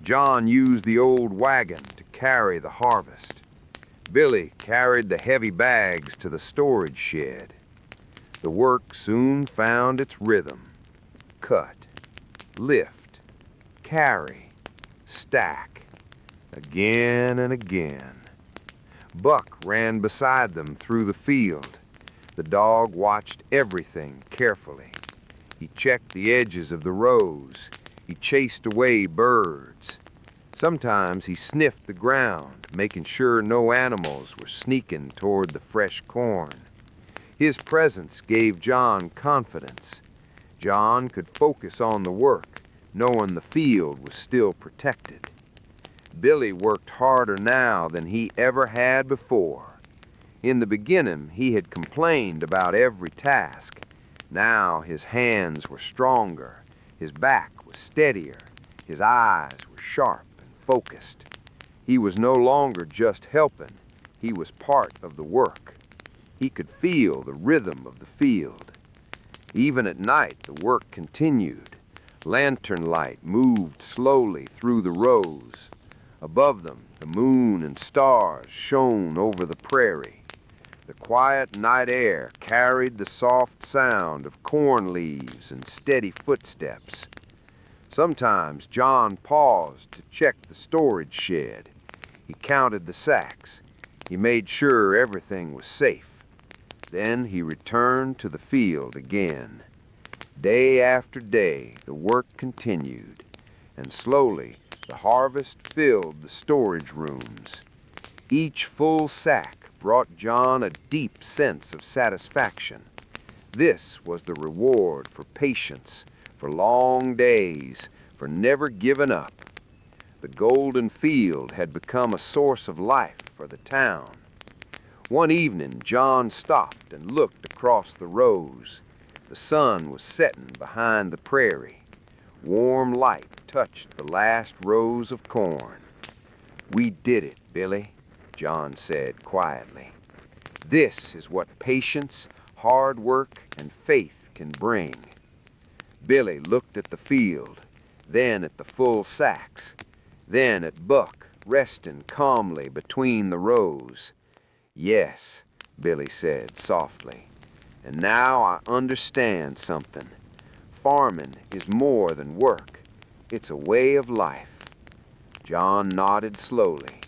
John used the old wagon to carry the harvest. Billy carried the heavy bags to the storage shed. The work soon found its rhythm. Cut, lift, carry, stack, again and again. Buck ran beside them through the field. The dog watched everything carefully. He checked the edges of the rows. He chased away birds. Sometimes he sniffed the ground, making sure no animals were sneaking toward the fresh corn. His presence gave John confidence. John could focus on the work, knowing the field was still protected. Billy worked harder now than he ever had before. In the beginning, he had complained about every task. Now his hands were stronger, his back was steadier, his eyes were sharp and focused. He was no longer just helping, he was part of the work. He could feel the rhythm of the field. Even at night, the work continued. Lantern light moved slowly through the rows. Above them, the moon and stars shone over the prairie. The quiet night air carried the soft sound of corn leaves and steady footsteps. Sometimes John paused to check the storage shed. He counted the sacks. He made sure everything was safe. Then he returned to the field again. Day after day, the work continued, and slowly the harvest filled the storage rooms. Each full sack brought John a deep sense of satisfaction. This was the reward for patience, for long days, for never giving up. The golden field had become a source of life for the town. One evening, John stopped and looked across the rows. The sun was setting behind the prairie. Warm light touched the last rows of corn. "We did it, Billy," John said quietly. "This is what patience, hard work, and faith can bring." Billy looked at the field, then at the full sacks, then at Buck resting calmly between the rows. "Yes," Billy said softly, And now I understand something. Farming is more than work. It's a way of life." John nodded slowly.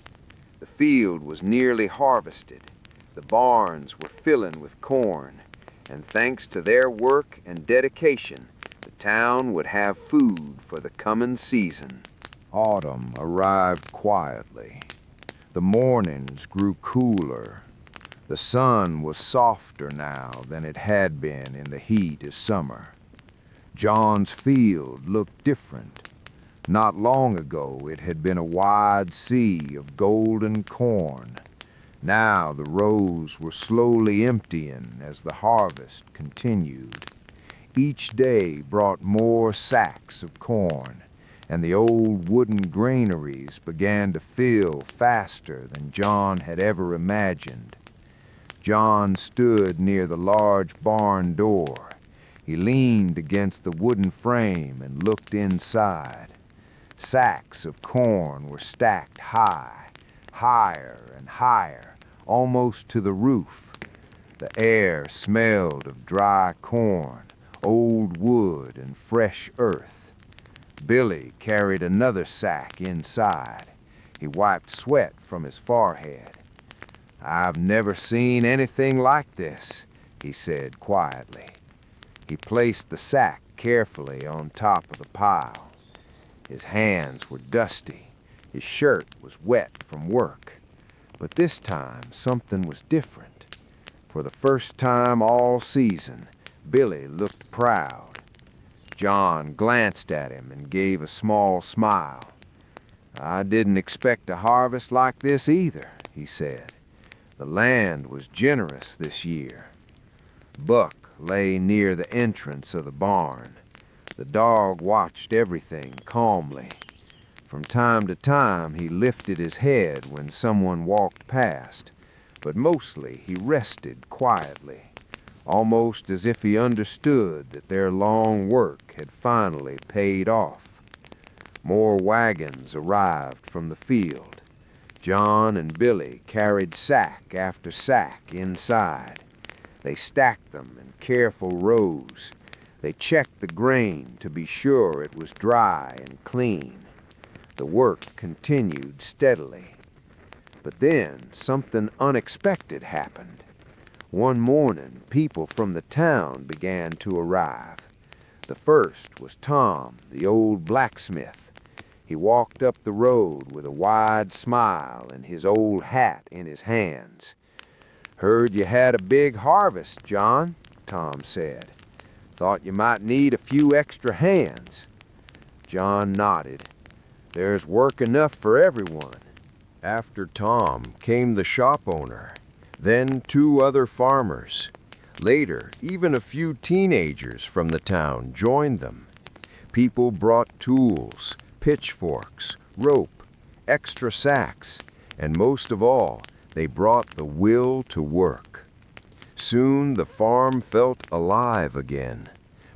The field was nearly harvested. The barns were filling with corn, and thanks to their work and dedication, the town would have food for the coming season. Autumn arrived quietly. The mornings grew cooler. The sun was softer now than it had been in the heat of summer. John's field looked different. Not long ago it had been a wide sea of golden corn. Now the rows were slowly emptying as the harvest continued. Each day brought more sacks of corn, and the old wooden granaries began to fill faster than John had ever imagined. John stood near the large barn door. He leaned against the wooden frame and looked inside. Sacks of corn were stacked high, higher and higher, almost to the roof. The air smelled of dry corn, old wood, and fresh earth. Billy carried another sack inside. He wiped sweat from his forehead. "I've never seen anything like this," he said quietly. He placed the sack carefully on top of the pile. His hands were dusty. His shirt was wet from work. But this time, something was different. For the first time all season, Billy looked proud. John glanced at him and gave a small smile. "I didn't expect a harvest like this either," he said. "The land was generous this year." Buck lay near the entrance of the barn. The dog watched everything calmly. From time to time, he lifted his head when someone walked past, but mostly he rested quietly, almost as if he understood that their long work had finally paid off. More wagons arrived from the field. John and Billy carried sack after sack inside. They stacked them in careful rows. They checked the grain to be sure it was dry and clean. The work continued steadily. But then something unexpected happened. One morning, people from the town began to arrive. The first was Tom, the old blacksmith. He walked up the road with a wide smile and his old hat in his hands. "Heard you had a big harvest, John," Tom said. "Thought you might need a few extra hands." John nodded. "There's work enough for everyone." After Tom came the shop owner, then 2 other farmers. Later, even a few teenagers from the town joined them. People brought tools, pitchforks, rope, extra sacks, and most of all, they brought the will to work. Soon the farm felt alive again.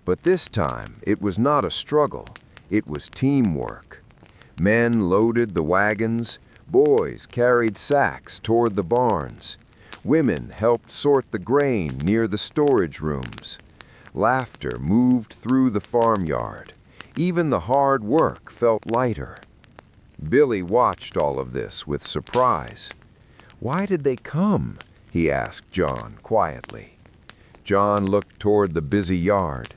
But this time, it was not a struggle. It was teamwork. Men loaded the wagons. Boys carried sacks toward the barns. Women helped sort the grain near the storage rooms. Laughter moved through the farmyard. Even the hard work felt lighter. Billy watched all of this with surprise. "Why did they come?" he asked John quietly. John looked toward the busy yard.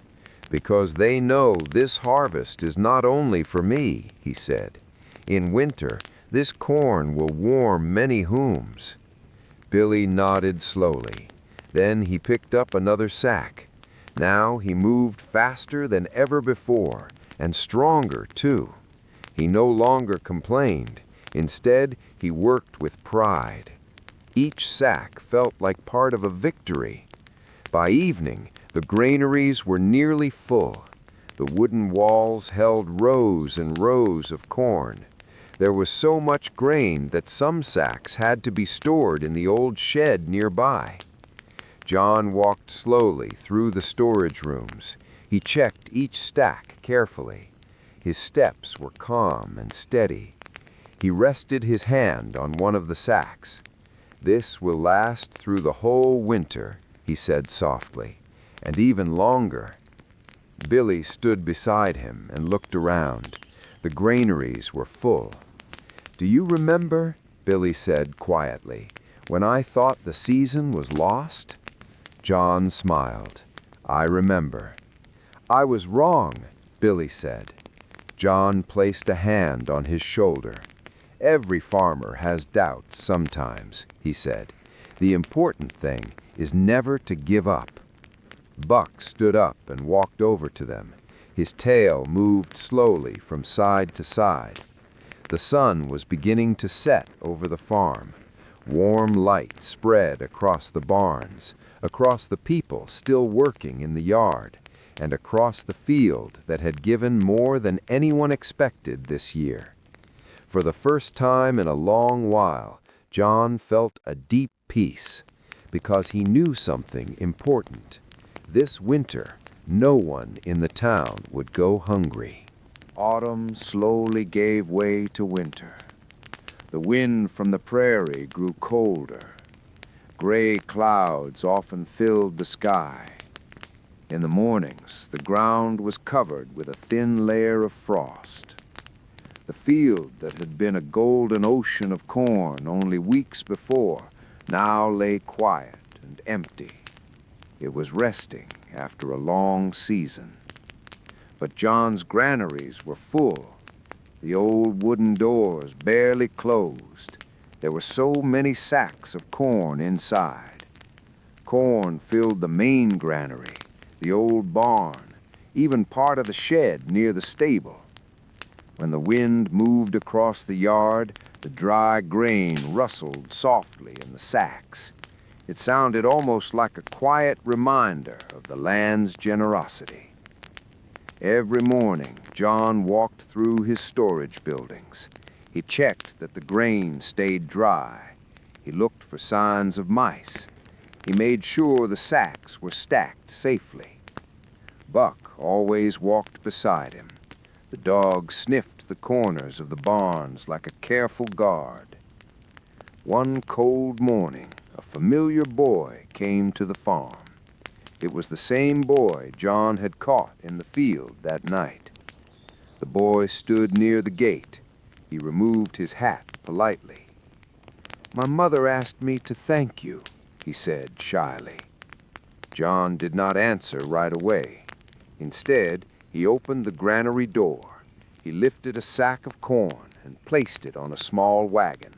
"Because they know this harvest is not only for me," he said. "In winter, this corn will warm many homes." Billy nodded slowly. Then he picked up another sack. Now he moved faster than ever before, and stronger too. He no longer complained. Instead, he worked with pride. Each sack felt like part of a victory. By evening, the granaries were nearly full. The wooden walls held rows and rows of corn. There was so much grain that some sacks had to be stored in the old shed nearby. John walked slowly through the storage rooms. He checked each stack carefully. His steps were calm and steady. He rested his hand on one of the sacks. "This will last through the whole winter," he said softly, and even longer. Billy stood beside him and looked around. The granaries were full. "Do you remember," Billy said quietly, "when I thought the season was lost?" John smiled. "I remember." "I was wrong," Billy said. John placed a hand on his shoulder. "Every farmer has doubts sometimes," he said. "The important thing is never to give up." Buck stood up and walked over to them. His tail moved slowly from side to side. The sun was beginning to set over the farm. Warm light spread across the barns, across the people still working in the yard, and across the field that had given more than anyone expected this year. For the first time in a long while, John felt a deep peace, because he knew something important. This winter, no one in the town would go hungry. Autumn slowly gave way to winter. The wind from the prairie grew colder. Gray clouds often filled the sky. In the mornings, the ground was covered with a thin layer of frost. The field that had been a golden ocean of corn only weeks before now lay quiet and empty. It was resting after a long season. But John's granaries were full. The old wooden doors barely closed. There were so many sacks of corn inside. Corn filled the main granary, the old barn, even part of the shed near the stable. When the wind moved across the yard, the dry grain rustled softly in the sacks. It sounded almost like a quiet reminder of the land's generosity. Every morning, John walked through his storage buildings. He checked that the grain stayed dry. He looked for signs of mice. He made sure the sacks were stacked safely. Buck always walked beside him. The dog sniffed the corners of the barns like a careful guard. One cold morning, a familiar boy came to the farm. It was the same boy John had caught in the field that night. The boy stood near the gate. He removed his hat politely. "My mother asked me to thank you," he said shyly. John did not answer right away. Instead, he opened the granary door. He lifted a sack of corn and placed it on a small wagon.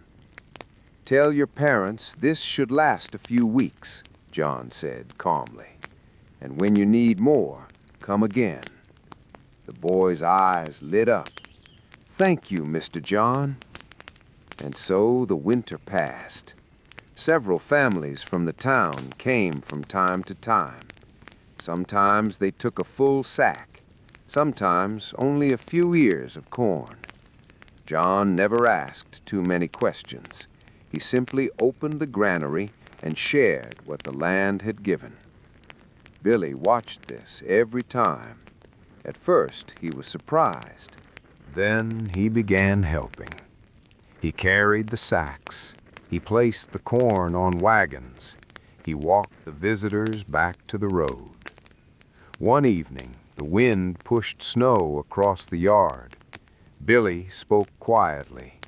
"Tell your parents this should last a few weeks," John said calmly. "And when you need more, come again." The boy's eyes lit up. "Thank you, Mr. John." And so the winter passed. Several families from the town came from time to time. Sometimes they took a full sack, sometimes only a few ears of corn. John never asked too many questions. He simply opened the granary and shared what the land had given. Billy watched this every time. At first, he was surprised. Then he began helping. He carried the sacks. He placed the corn on wagons. He walked the visitors back to the road. One evening, the wind pushed snow across the yard. Billy spoke quietly.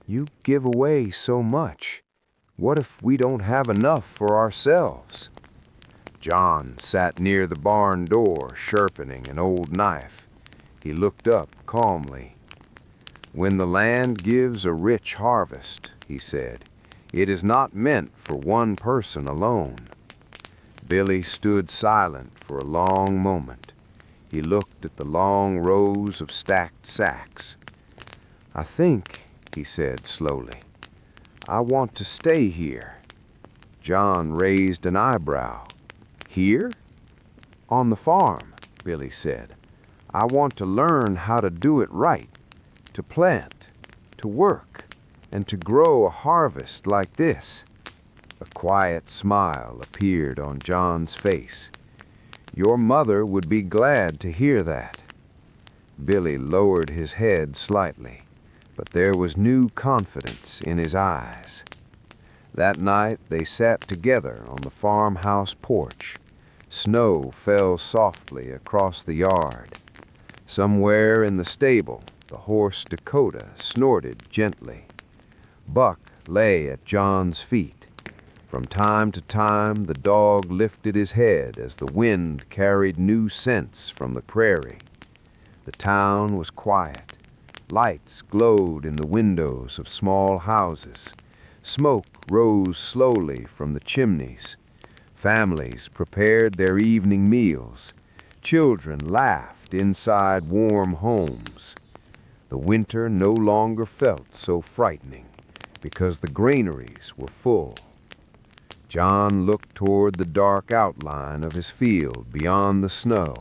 "You give away so much. What if we don't have enough for ourselves?" John sat near the barn door, sharpening an old knife. He looked up calmly. "When the land gives a rich harvest," he said, "it is not meant for one person alone." Billy stood silent for a long moment. He looked at the long rows of stacked sacks. "I think," he said slowly, "I want to stay here." John raised an eyebrow. "Here?" "On the farm," Billy said. "I want to learn how to do it right, to plant, to work, and to grow a harvest like this." A quiet smile appeared on John's face. "Your mother would be glad to hear that." Billy lowered his head slightly, but there was new confidence in his eyes. That night they sat together on the farmhouse porch. Snow fell softly across the yard. Somewhere in the stable, the horse Dakota snorted gently. Buck lay at John's feet. From time to time, the dog lifted his head as the wind carried new scents from the prairie. The town was quiet. Lights glowed in the windows of small houses. Smoke rose slowly from the chimneys. Families prepared their evening meals. Children laughed inside warm homes. The winter no longer felt so frightening because the granaries were full. John looked toward the dark outline of his field beyond the snow.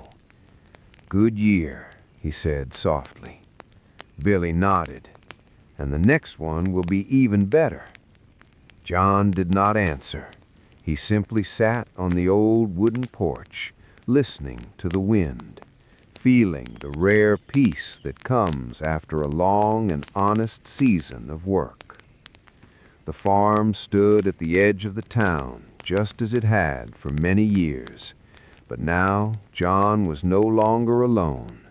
"Good year," he said softly. Billy nodded. "And the next one will be even better." John did not answer. He simply sat on the old wooden porch, listening to the wind, feeling the rare peace that comes after a long and honest season of work. The farm stood at the edge of the town, just as it had for many years. But now John was no longer alone.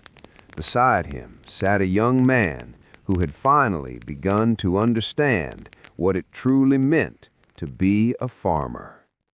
Beside him sat a young man who had finally begun to understand what it truly meant to be a farmer.